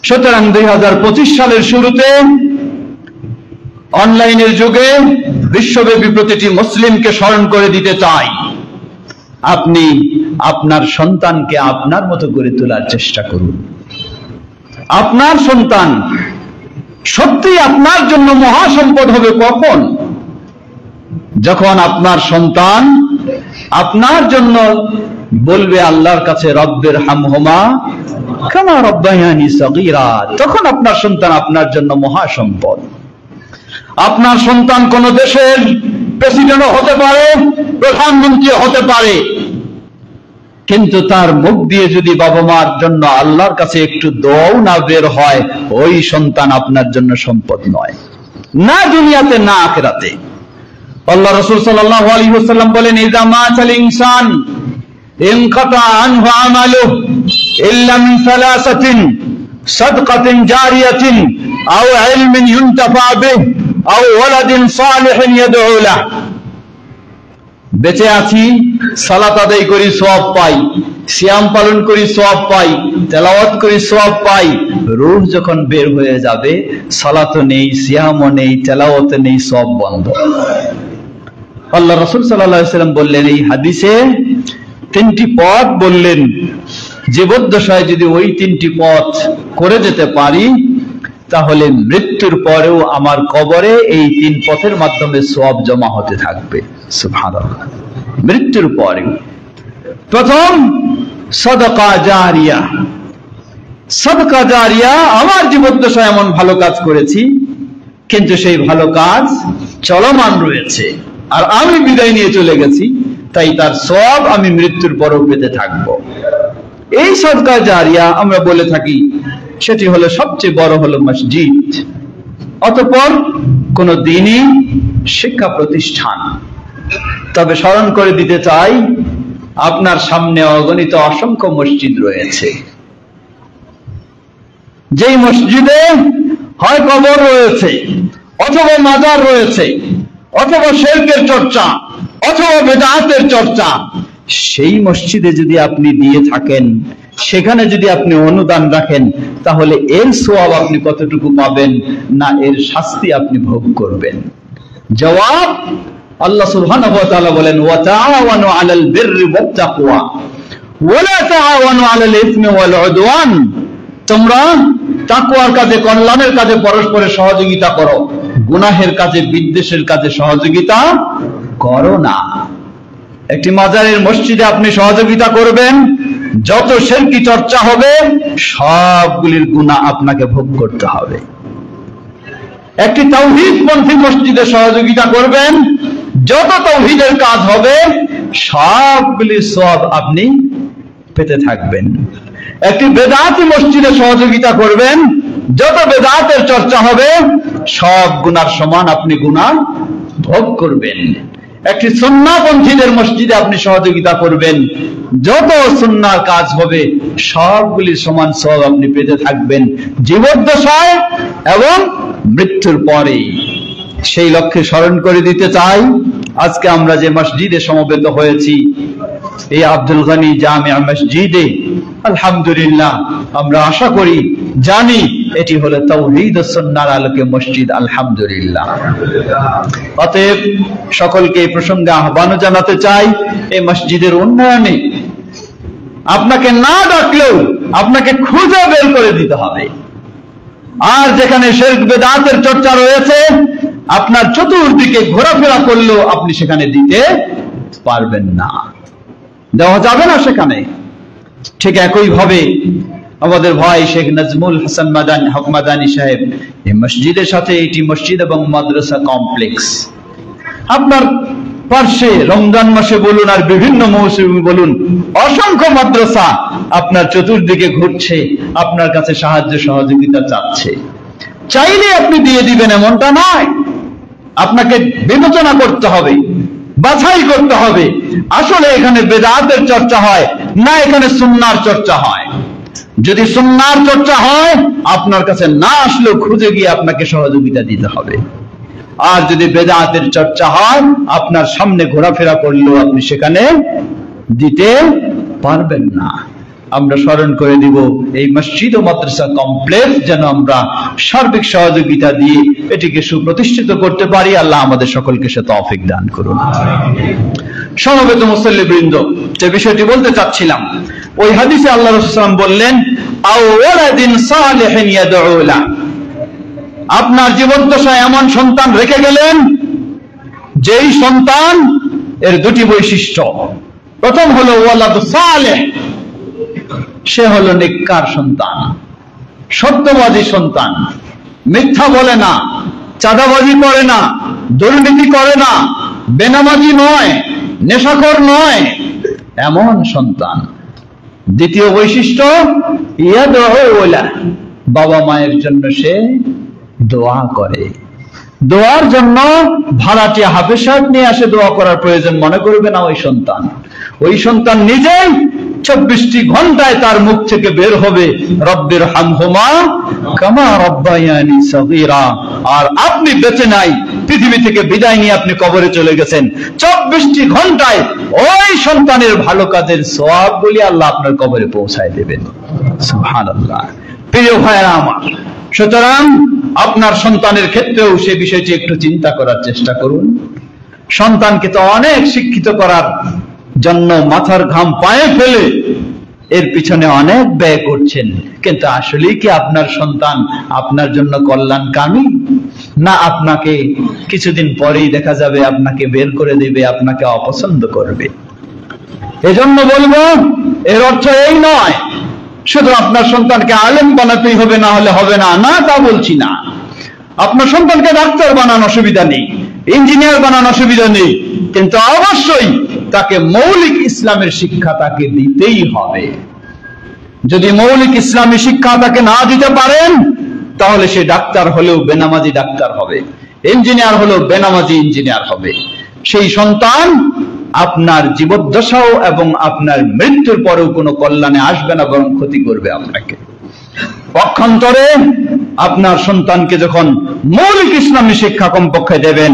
A: সুতরাং 2025 সালের শুরুতে অনলাইনের যুগে বিশ্বব্যাপী প্রতিটি মুসলিমকে স্মরণ করে দিতে চাই, আপনি আপনার সন্তানকে আপনার মতো গড়ে তোলার চেষ্টা করুন। আপনার সন্তান সত্যি আপনার জন্য মহাসম্পদ হবে কখন? যখন আপনার সন্তান আপনার জন্য বলবে আল্লাহর কাছে রব্বের হামহুমা কামা রব্বায়ানি সগীরা, তখন আপনার সন্তান আপনার জন্য মহাসম্পদ। আপনার সন্তান কোন দেশের প্রেসিডেন্টও হতে পারে, প্রধানমন্ত্রী হতে পারে, কিন্তু তার মুখ দিয়ে যদি বাবা মার জন্য আল্লাহর কাছে একটু দোয়াও না বের হয়, ওই সন্তান আপনার জন্য সম্পদ নয়, না দুনিয়াতে না আখিরাতে। আল্লাহ রাসূল সাল্লাল্লাহু আলাইহি ওয়াসাল্লাম বলেন, ইযা মাতাল ইনসান ইনকাতা আনহু আমালুহু ইল্লা মিন সালাসাতিন সাদকাতিন জারিয়াতিন আও ইলমিন ইউনতাফা বিহি আও ওয়ালাদিন সালিহিন ইয়াদউ লাহু। বেঁচে আছি, সালাত আদায় করি, সওয়াব পাই, সিয়াম পালন করি, সওয়াব পাই, তেলাওয়াত করি, সওয়াব পাই। রূহ যখন বের হয়ে যাবে, সালাতও নেই, সিয়ামও নেই, তেলাওয়াতও নেই, সব বন্ধ। আল্লাহ রাসূল সাল্লাল্লাহু আলাইহি ওয়াসাল্লাম বললেন, এই হাদিসে তিনটি পথ বললেন, জীবদ্দশায় যদি ওই তিনটি পথ করে যেতে পারি, তাহলে মৃত্যুর পরেও আমার কবরে এই তিন পথের মাধ্যমে সওয়াব জমা হতে থাকবে। সুবহানাল্লাহ। মৃত্যুর পরে প্রথম সাদাকা জারিয়া। সাদাকা জারিয়া, আমার জীবদ্দশায় এমন ভালো কাজ করেছি, কিন্তু সেই ভালো কাজ চলমান রয়েছে, আর আমি বিদায় নিয়ে চলে গেছি, তাই তার সওয়াব আমি মৃত্যুর পরেও পেতে থাকবো। এই সাদকা জারিয়া আমরা বলে থাকি, সেটি হলো সবচেয়ে বড় হলো মসজিদ, অতঃপর কোন দ্বীনি শিক্ষা প্রতিষ্ঠান। তবে স্মরণ করে দিতে চাই, আপনার সামনে অগণিত অসংখ্য মসজিদ রয়েছে, যেই মসজিদে হয় কবর রয়েছে, অথবা মাজার রয়েছে, অথবা শিরকের চর্চা, অথবা বিদআতের চর্চা। সেই মসজিদে যদি আপনি দিয়ে থাকেন, সেখানে যদি আপনি অনুদান রাখেন, তাহলে এর সওয়াব আপনি কতটুকু পাবেন, না এর শাস্তি আপনি ভোগ করবেন? জবাব, আল্লাহ সুবহানাহু ওয়া তাআলা বলেন, ওয়া তাআওয়ানু আলাল বিররি ওয়াত তাকওয়া ওয়া লা তাআওয়ানু আলাল ইসমি ওয়াল উদওয়ান। তোমরা তাকওয়ার কাজে, কল্যাণের কাজে পরস্পরের সহযোগিতা করো, গুনাহের কাজে, বিদ্বেষের কাজে সহযোগিতা করো না। একটি মাজারের মসজিদে আপনি সহযোগিতা করবেন, যত শিরকি চর্চা হবে সবগুলির গুনাহ আপনাকে ভোগ করতে হবে। একটি তাওহীদপন্থী মসজিদে সহযোগিতা করবেন, যত তাওহীদের কাজ হবে সবগুলির সওয়াব আপনি পেতে থাকবেন। একটি বেদাতি মসজিদে সহযোগিতা করবেন, যত বেদাতের চর্চা হবে সব গুনার সমান আপনি গুনাহ ভোগ করবেন। একটি সুন্নাহপন্থীদের মসজিদে আপনি সহযোগিতা করবেন, যত সুন্নাহর কাজ হবে সবগুলি সমান সওয়াব আপনি পেতে থাকবেন জীবদ্দশায় এবং মৃত্যুর পরে। সেই লক্ষ্যে স্মরণ করে দিতে চাই, আজকে আমরা যে মসজিদে সমবেত হয়েছি, এই আব্দুল গনি জামিয়া মসজিদে, আলহামদুলিল্লাহ আমরা আশা করি, জানি এটি হলো তাওহীদ ও সুন্নাহর আলোকে মসজিদ, আলহামদুলিল্লাহ। অতএব সকলকে এই প্রসঙ্গে আহ্বান জানাতে চাই, এই মসজিদের উন্নয়নে আপনাকে না ডাকলেও আপনাকে খুঁজে বের করে দিতে হবে। আর যেখানে শিরক বিদআতের চর্চা রয়েছে, আপনার চতুর্দিকে ঘোরাফেরা করলেও আপনি সেখানে দিতে পারবেন না, দেওয়া যাবে না সেখানে। ঠিক একই ভাবে আমাদের ভাই শেখ নাজমুল হাসান মাদানী সাহেব, এই মসজিদের সাথে এটি মসজিদ এবং মাদ্রাসা কমপ্লেক্স। আপনার পার্শ্বে রমজান মাসে বলুন আর বিভিন্ন মৌসুমে বলুন, অসংখ্য মাদ্রাসা আপনার চতুর্দিকে ঘুরছে, আপনার কাছে সাহায্য সহযোগিতা চাচ্ছে। চাইলে আপনি দিয়ে দিবেন এমনটা নয়, আপনাকে বিবেচনা করতে হবে, বাছাই করতে হবে, আসলে এখানে বেদাতের চর্চা হয় না এখানে সুন্নাহর চর্চা হয়। যদি সুন্নাহর চর্চা হয়, আপনার কাছে না আসলেও খুঁজে গিয়ে আপনাকে সহযোগিতা দিতে হবে। আর যদি বেদাতের চর্চা হয়, আপনার সামনে ঘোরাফেরা করলেও আপনি সেখানে দিতে পারবেন না। আমরা স্মরণ করে দিব, এই মসজিদ ও মাদ্রাসা কমপ্লেক্স যেন আমরা সার্বিক সহযোগিতা দিয়ে এটিকে সুপ্রতিষ্ঠিত করতে পারি। আল্লাহ আমাদের সকলকে সে তৌফিক দান করুন। সমবেত মুসল্লিবৃন্দ, যে বিষয়টি বলতে চাচ্ছিলাম, ওই হাদিসে আল্লাহ রাসূল সাল্লাল্লাহু আলাইহি ওয়াসাল্লাম বললেন, আও ওয়ালাদিন সালিহিন ইয়াদউ লা, আপনার জীবদ্দশায় এমন সন্তান রেখে গেলেন যেই সন্তান এর দুটি বৈশিষ্ট্য। প্রথম হলো ওয়ালাদ সালেহ, সে হলো নেককার সন্তান, সত্যবাদী সন্তান, মিথ্যা বলে না, চাঁদাবাজি করে না, দুর্নীতি করে না, বেনামাজি নয়, নেশাখোর নয়, এমন সন্তান। দ্বিতীয় বৈশিষ্ট্য, ইয়াদউ লা, বাবা মায়ের জন্য সে দোয়া করে। দোয়ার জন্য ভাড়াটিয়া হাফেজ সাহেব নিয়ে আসে দোয়া করার প্রয়োজন মনে করবে না ওই সন্তান নিজেই 24টি ঘন্টায় তার মুখ থেকে বের হবে, রব্বির হামহুমা কামা রব্বায়ানি সগীরা। আর আপনি বেঁচে নাই, পৃথিবী থেকে বিদায় নিয়ে আপনি কবরে চলে গেছেন, 24টি ঘন্টায় ওই সন্তানের ভালো কাজের সওয়াবগুলি আল্লাহ আপনার কবরে পৌঁছায় দেবেন। সুবহানাল্লাহ। প্রিয় ভাইরা আমার, সুতরাং আপনার সন্তানের ক্ষেত্রেও সে বিষয়টি একটু চিন্তা করার চেষ্টা করুন। সন্তানকে তো অনেক শিক্ষিত করার জন্য মাথার ঘাম পায়ে ফেলে এর পিছনে অনেক ব্যয় করছেন, কিন্তু আসলেই কি আপনার সন্তান আপনার জন্য কল্যাণকামী? না আপনাকে কিছুদিন পরেই দেখা যাবে আপনাকে বের করে দেবে, আপনাকে অপছন্দ করবে। এজন্য বলবো, এর অর্থ এই নয় শুধু আপনার সন্তানকে আলেম বানাতেই হবে, না হলে হবে না, না তা বলছি না। আপনার সন্তানকে ডাক্তার বানানো অসুবিধা নেই, ইঞ্জিনিয়ার বানানো অসুবিধা নেই, কিন্তু অবশ্যই তাকে মৌলিক ইসলামের শিক্ষা তাকে দিতেই হবে। যদি মৌলিক ইসলামী শিক্ষা তাকে না দিতে পারেন, তাহলে সে ডাক্তার হলেও বেনামাজি ডাক্তার হবে, ইঞ্জিনিয়ার হলেও বেনামাজি ইঞ্জিনিয়ার হবে। সেই সন্তান আপনার জীবদ্দশাও এবং আপনার মৃত্যুর পরেও কোনো কল্যাণে আসবে না, বরং ক্ষতি করবে আপনাকে। পক্ষান্তরে আপনার সন্তানকে যখন মৌলিক ইসলামী শিক্ষা কমপক্ষে দেবেন,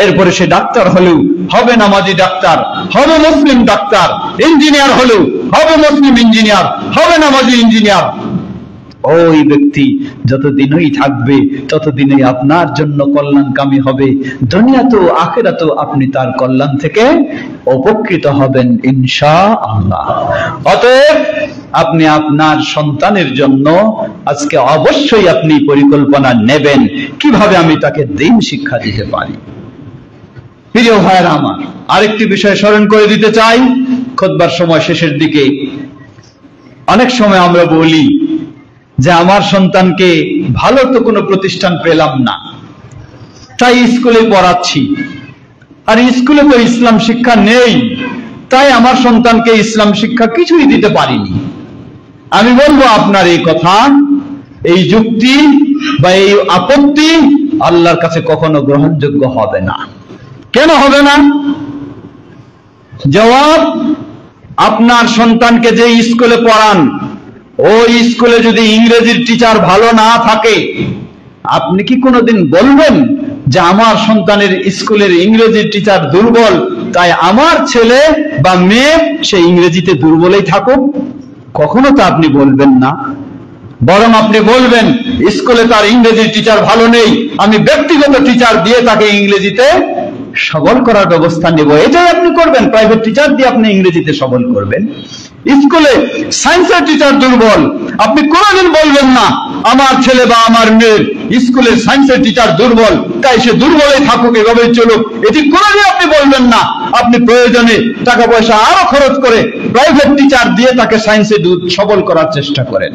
A: এরপরে সে ডাক্তার হলেও হবে নামাজি ডাক্তার, হবে মুসলিম ডাক্তার, ইঞ্জিনিয়ার হলেও হবে মুসলিম ইঞ্জিনিয়ার, হবে নামাজি ইঞ্জিনিয়ার। ওই ব্যক্তি যতদিনই থাকবে ততদিনই আপনার জন্য কল্যাণকামী হবে, দুনিয়াতেও আখিরাতেও আপনি তার কল্যাণ থেকে উপকৃত হবেন ইনশাআল্লাহ। অতএব আপনি আপনার সন্তানের জন্য আজকে অবশ্যই আপনি পরিকল্পনা নেবেন, কিভাবে আমি তাকে দ্বীন শিক্ষা দিতে পারি। প্রিয় ভাইরা আমার, আরেকটি বিষয় স্মরণ করে দিতে চাই। খুতবার সময় শেষের দিকে অনেক সময় আমরা বলি যে আমার সন্তানকে ভালো তো কোনো প্রতিষ্ঠান পেলাম না, তাই স্কুলে পড়াচ্ছি, আর স্কুলে তো ইসলাম শিক্ষা নেই, তাই আমার সন্তানকে ইসলাম শিক্ষা কিছুই দিতে পারিনি। আমি বলবো, আপনার এই কথা, এই যুক্তি বা এই আপত্তি আল্লাহর কাছে কখনো গ্রহণযোগ্য হবে না। কেন হবে না? জবাব, আপনার সন্তানকে যে স্কুলে পড়ান, ওই স্কুলে যদি ইংরেজির টিচার ভালো না থাকে, আপনি কি কোনোদিন বলবেন যে আমার সন্তানের স্কুলের ইংরেজির টিচার দুর্বল, তাই আমার ছেলে বা মেয়ে সে ইংরেজিতে দুর্বলই থাকুক? কখনো তো আপনি বলবেন না। বরং আপনি বলবেন স্কুলে তার ইংরেজির টিচার ভালো নেই, আমি ব্যক্তিগত টিচার দিয়ে তাকে ইংরেজিতে সবল করার ব্যবস্থা নেব। এটাই আপনি করবেন, প্রাইভেট টিচার দিয়ে আপনি ইংরেজিতে সবল করবেন। স্কুলে সায়েন্সের টিচার দুর্বল, আপনি কোনোদিন বলবেন না আমার ছেলে বা আমার মেয়ের স্কুলের সায়েন্সের টিচার দুর্বল, তাই সে দুর্বলই থাকুক, এভাবে চলুক, এটি কোনোদিন আপনি বলবেন না। আপনি প্রয়োজনে টাকা পয়সা আরো খরচ করে প্রাইভেট টিচার দিয়ে তাকে সায়েন্সে সবল করার চেষ্টা করেন।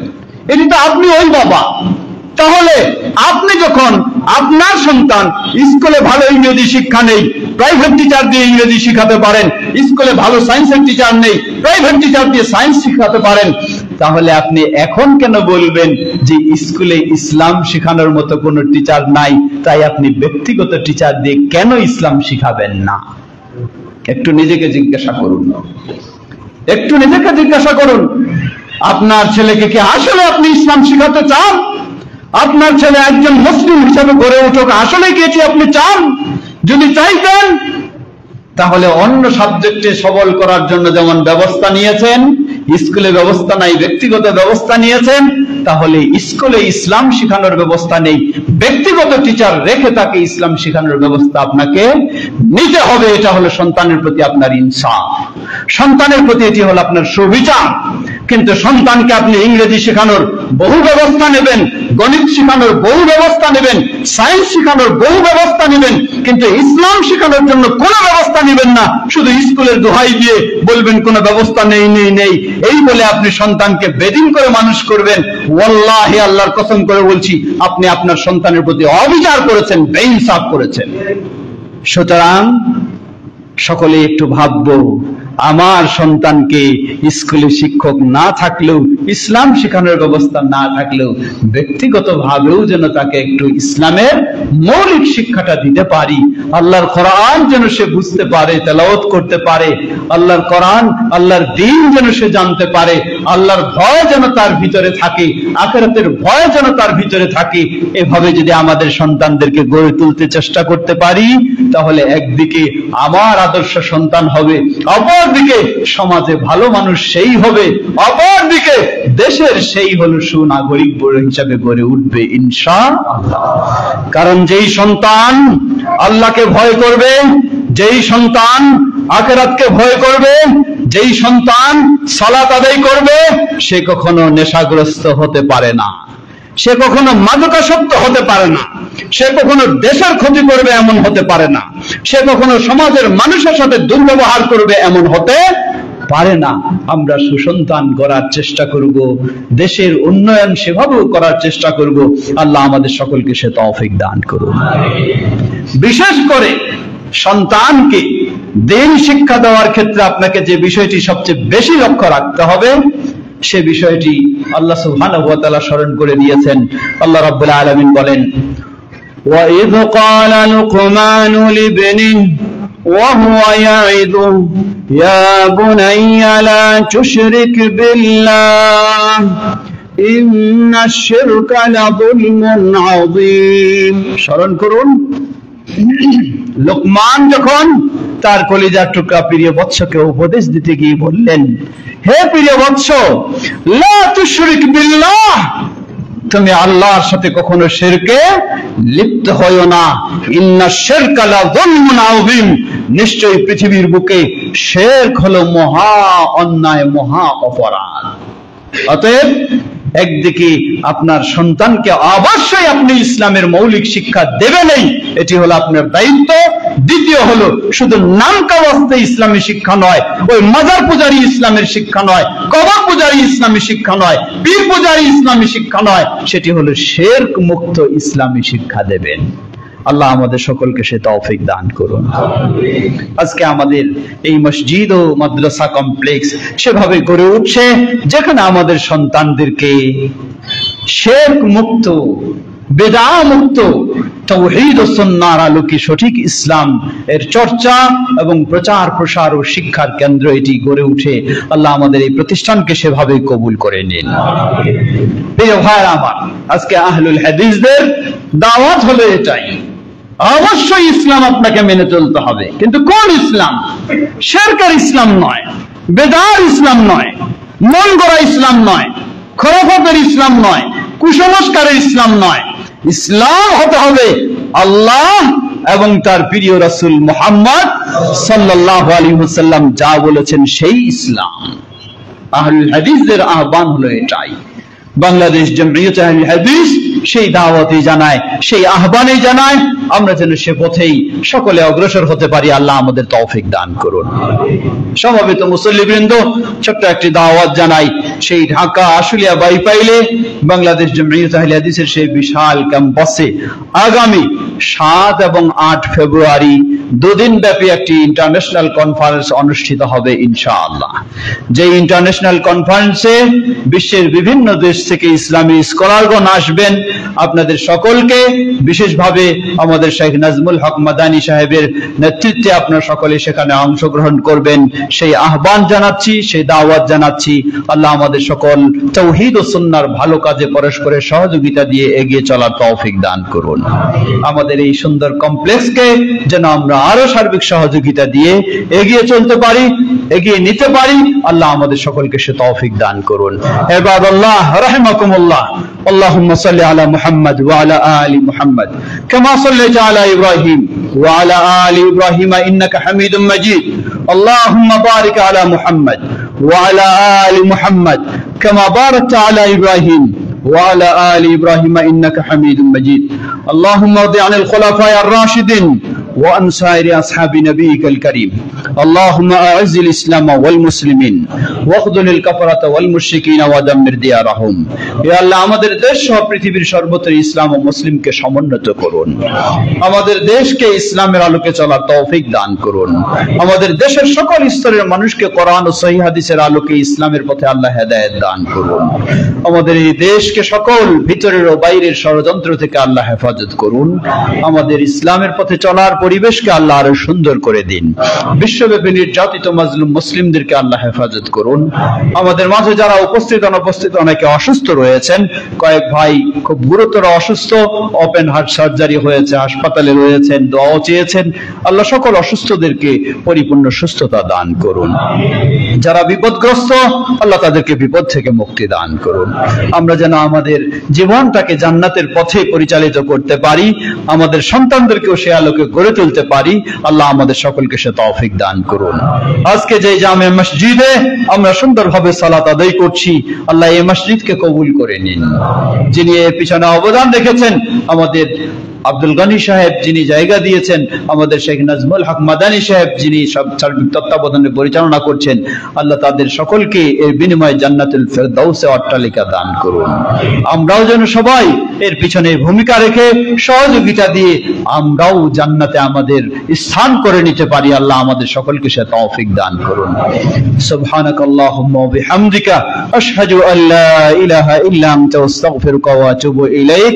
A: এটি তো আপনি ওই বাবা। তাহলে আপনি যখন আপনার সন্তান স্কুলে ভালো ইংরেজি শিক্ষা নেই, প্রাইভেট টিচার দিয়ে ইংরেজি শিখাতে পারেন, স্কুলে ভালো সায়েন্সের টিচার নেই, প্রাইভেট টিচার দিয়ে সায়েন্স শিখাতে পারেন, তাহলে আপনি এখন কেন বলবেন যে স্কুলে ইসলাম শেখানোর মতো কোনো টিচার নাই, তাই আপনি ব্যক্তিগত টিচার দিয়ে কেন ইসলাম শিখাবেন না? একটু নিজেকে জিজ্ঞাসা করুন, একটু নিজেকে জিজ্ঞাসা করুন, আপনার ছেলেকে কি আসলে আপনি ইসলাম শিখাতে চান? আপনার ছেলে একজন মুসলিম হিসাবে গড়ে উঠুক, আসলে কি এটি আপনি চান? যদি চাইতেন তাহলে অন্য সাবজেক্টে সবল করার জন্য যেমন ব্যবস্থা নিয়েছেন, স্কুলে ব্যবস্থা নাই, ব্যক্তিগত ব্যবস্থা নিয়েছেন, তাহলে স্কুলে ইসলাম শেখানোর ব্যবস্থা নেই, ব্যক্তিগত টিচার রেখে তাকে ইসলাম শেখানোর ব্যবস্থা আপনাকে নিতে হবে। এটা হলো সন্তানের প্রতি আপনার ইনসাফ, সন্তানের প্রতি এটি হলো আপনার সুবিচার। কিন্তু সন্তানকে আপনি ইংরেজি শেখানোর বহু ব্যবস্থা নেবেন, গণিত শেখানোর বহু ব্যবস্থা নেবেন, সায়েন্স শেখানোর বহু ব্যবস্থা নেবেন, কিন্তু ইসলাম শেখানোর জন্য কোনো ব্যবস্থা নেবেন না। শুধু স্কুলের দোহাই দিয়ে বলবেন কোনো ব্যবস্থা নেই নেই নেই, এই বলে আপনি সন্তানকে বেদিন করে মানুষ করবেন। ওয়াল্লাহি, আল্লাহর কসম করে বলছি, আপনি আপনার সন্তানের প্রতি অবিচার করেছেন, বেইনসাফ করেছেন। সুতরাং সকলে একটু ভাববো, আমার সন্তানকে স্কুলে শিক্ষক না থাকলেও, ইসলাম শেখানোর ব্যবস্থা না থাকলেও, ব্যক্তিগত ভাবেও যেন তাকে একটু ইসলামের মৌলিক শিক্ষাটা দিতে পারি। আল্লাহর কোরআন যেন সে বুঝতে পারে, তেলাওয়াত করতে পারে, আল্লাহর কোরআন, আল্লাহর দ্বীন যেন সে জানতে পারে, আল্লাহর ভয় যেন তার ভিতরে থাকে, আখিরাতের ভয় যেন তার ভিতরে থাকে। এভাবে যদি আমাদের সন্তানদেরকে গড়ে তুলতে চেষ্টা করতে পারি, তাহলে একদিকে আমার আদর্শ সন্তান হবে, অপরদিকে সমাজে ভালো মানুষ সেই হবে, অপরদিকে দেশের সেই হলো সুনাগরিক হিসাবে গড়ে উঠবে ইনশাআল্লাহ। কারণ যেই সন্তান আল্লাহকে ভয় করবে, যেই সন্তান আখিরাতকে ভয় করবে, যেই সন্তান সালাত আদায় করবে, সে কখনো নেশাগ্রস্ত হতে পারে না, সে কখনো মাদকাসক্ত হতে পারে না, সে কখনো দেশের ক্ষতি করবে এমন হতে পারে না, সে কখনো সমাজের মানুষের সাথে দুর্ব্যবহার করবে এমন হতে পারে না। আমরা সুসন্তান গড়ার চেষ্টা করব, দেশের উন্নয়ন সেভাবেও করার চেষ্টা করব। আল্লাহ আমাদের সকলকে সে তৌফিক দান করুন। বিশেষ করে সন্তানকে দ্বীন শিক্ষা দেওয়ার ক্ষেত্রে আপনাকে যে বিষয়টি সবচেয়ে বেশি লক্ষ্য রাখতে হবে, সে বিষয়টি আল্লাহ সুবহানাহু ওয়া তাআলা স্মরণ করে দিয়েছেন। আল্লাহ রাব্বুল আলামিন বলেন, وَإِذْ قَالَ لُقْمَانُ لِابْنِهِ وَهُوَ يَعِظُهُ يَا بُنَيَّ لَا تُشْرِكْ بِاللَّهِ إِنَّ الشِّرْكَ لَظُلْمٌ عَظِيمٌ। স্মরণ করুন, লোকমান যখন তার কলিজার টুকরা প্রিয় বৎসকে উপদেশ দিতে গিয়ে বললেন, হে প্রিয় বৎস, লা তুশরিক বিল্লাহ, তুমি আল্লাহর সাথে কখনো শিরকে লিপ্ত হয়ো না। ইন্নাশ শিরকা লাযুলমুন আযীম, নিশ্চয়ই পৃথিবীর বুকে শিরক হলো মহা অন্যায়, মহা অপরাধ। অতএব একদিকে আপনার সন্তানকে অবশ্যই আপনি ইসলামের মৌলিক শিক্ষা দেবেনই, এটি হলো আপনার দায়িত্ব। দ্বিতীয় হলো শুধু নামকাওয়াস্তে ইসলামী শিক্ষা নয়, ওই মাজার পূজারী ইসলামের শিক্ষা নয়, কবর পূজারী ইসলামী শিক্ষা নয়, পীর পূজারী ইসলামী শিক্ষা নয়, সেটি হলো শিরক মুক্ত ইসলামী শিক্ষা দেবেন। আল্লাহ আমাদের সকলকে সে তৌফিক দান করুন। আজকে আমাদের এই মসজিদ ও মাদ্রাসা কমপ্লেক্স সেভাবে গড়ে উঠছে, যেখানে আমাদের সন্তানদেরকে শিরক মুক্ত, বিদআ মুক্ত তাওহীদ ও সুন্নাহর আলোকে সঠিক ইসলাম এর চর্চা এবং প্রচার প্রসার ও শিক্ষার কেন্দ্র এটি গড়ে উঠে আল্লাহ আমাদের এই প্রতিষ্ঠানকে সেভাবে কবুল করে নিন। প্রিয় ভাইরা আমার, আজকে আহলুল হাদিসদের দাওয়াত হলো এটাই, অবশ্যই ইসলাম আপনাকে মেনে চলতে হবে, কিন্তু কোন ইসলাম? শিরকের ইসলাম নয়, বেদার ইসলাম নয়, মন গড়া ইসলাম নয়, খোরাফাতের ইসলাম নয়, কুসংস্কারের ইসলাম নয়। ইসলাম হতে হবে আল্লাহ এবং তার প্রিয় রাসূল মুহাম্মদ সাল্লাল্লাহু আলাইহি ওয়াসাল্লাম যা বলেছেন সেই ইসলাম। আহলুল হাদিসদের আহ্বান হলো এটাই। বাংলাদেশ জমিয়ত আহলুল হাদিস সেই দাওয়াতই জানায়, সেই আহ্বানই জানায়, আমরা যেন সে পথেই সকলে অগ্রসর হতে পারি। আল্লাহ আমাদের তৌফিক দান করুন। সমবেত মুসল্লিবৃন্দ, ছোট্ট একটি দাওয়াত জানাই। সেই ঢাকা আশুলিয়া বাইপাইলে বাংলাদেশ জমিয়ত আহলুল হাদিসের সেই বিশাল ক্যাম্পাসে আগামী 7 এবং 8 ফেব্রুয়ারি দুদিন ব্যাপী একটি ইন্টারন্যাশনাল কনফারেন্স অনুষ্ঠিত হবে ইনশাআল্লাহ। যে ইন্টারন্যাশনাল কনফারেন্সে বিশ্বের বিভিন্ন দেশ থেকে ইসলামী স্কলারগণ আসবেন। আপনাদের সকলকে বিশেষভাবে আমাদের শেখ নাজমুল হক মাদানী সাহেবের নেতৃত্বে আপনারা সকলে সেখানে অংশগ্রহণ করবেন সেই আহ্বান জানাচ্ছি, সেই দাওয়াত জানাচ্ছি। আল্লাহ আমাদের সকল তাওহীদ ও সুন্নাহর ভালো কাজে পরস্পরের সহযোগিতা দিয়ে এগিয়ে চলার তৌফিক দান করুন। আমাদের এই সুন্দর কমপ্লেক্সকে যেন আমরা আরো সার্বিক সহযোগিতা দিয়ে এগিয়ে চলতে পারি, এগিয়ে নিতে পারি। আল্লাহ আমাদের সকলকে সে তৌফিক দান করুন। ইবাদাল্লাহ রাহিমাকুমুল্লাহ, আল্লাহুম্মা সাল্লি আলা মুহাম্মদ ওয়া আলা আলি মুহাম্মদ কামা সাল্লাইতা আলা ইব্রাহিম ওয়া আলা আলি ইব্রাহিম ইন্নাকা হামিদুম মাজিদ। আল্লাহুম্মা বারিক আলা মুহাম্মদ ওয়া আলা আলি মুহাম্মদ কামা বারাকতা আলা ইব্রাহিম ওয়া আলা আলি ইব্রাহিম ইন্নাকা হামিদুম মাজিদ। আল্লাহুম্মা ওয়াদি আনিল খুলাফায়ে আর-রাশিদিন وعن سائر أصحاب نبيك الكريم. اللهم أعز الإسلام والمسلمين واخذل الكفرة والمشركين ودمر ديارهم. يا الله আমাদের দেশ সহ পৃথিবীর সর্বত্র ইসলাম ও মুসলিমকে সমুন্নত করুন। আমাদের দেশকে ইসলামের আলোকে চলার তৌফিক দান করুন। আমাদের দেশের সকল স্তরের মানুষকে কোরআন ও সহিহ হাদিসের আলোকে ইসলামের পথে আল্লাহ হেদায়েত দান করুন। আমাদের এই দেশকে সকল ভিতরের ও বাইরের ষড়যন্ত্র থেকে আল্লাহ হেফাজত করুন। আমাদের ইসলামের পথে চলার পরিবেশকে আল্লাহ আরো সুন্দর করে দিন। বিশ্বব্যাপী নির্যাতিত মাজলুম মুসলিমদেরকে আল্লাহ হেফাজত করুন। আমাদের মাঝে যারা উপস্থিত অনুপস্থিত অনেকে অসুস্থ রয়েছেন, কয়েক ভাই খুব গুরুতর অসুস্থ, ওপেন হার্ট সার্জারি হয়েছে, হাসপাতালে রয়েছেন, দোয়াও চেয়েছেন। আল্লাহ সকল অসুস্থদেরকে পরিপূর্ণ সুস্থতা দান করুন। যারা বিপদগ্রস্ত, আল্লাহ তাদেরকে বিপদ থেকে মুক্তি দান করুন। আমরা যেন আমাদের জীবনটাকে জান্নাতের পথে পরিচালিত করতে পারি, আমাদের সন্তানদেরকেও সে আলোকে গড়ে তুলতে পারি। আল্লাহ আমাদের সকলকে সে তৌফিক দান করুন। আজকে যে জামে মসজিদে আমরা সুন্দরভাবে সালাত আদায় করছি, আল্লাহ এই মসজিদকে কবুল করে নিন। যিনি এর পিছনে অবদান রেখেছেন, আমাদের আব্দুল গনি সাহেব যিনি জায়গা দিয়েছেন, আমাদের শেখ নাজমুল হক মাদানী সাহেব যিনি সব সার্বিক তত্ত্বাবধানে পরিচালনা করছেন, আল্লাহ তাদের সকলকে এর বিনিময়ে জান্নাতুল ফেরদাউসে অট্টালিকা দান করুন। আমরাও যেন সবাই এর পিছনে ভূমিকা রেখে সহযোগিতা দিয়ে আমরাও জান্নাতে আমাদের স্থান করে নিতে পারি। আল্লাহ আমাদের সকলকে সে তৌফিক দান করুন। সুবহানাকাল্লাহুম্মা ওয়া বিহামদিকা আশহাদু আল্লা ইলাহা ইল্লা আনতা আস্তাগফিরুকা ওয়া আতুবু ইলাইক।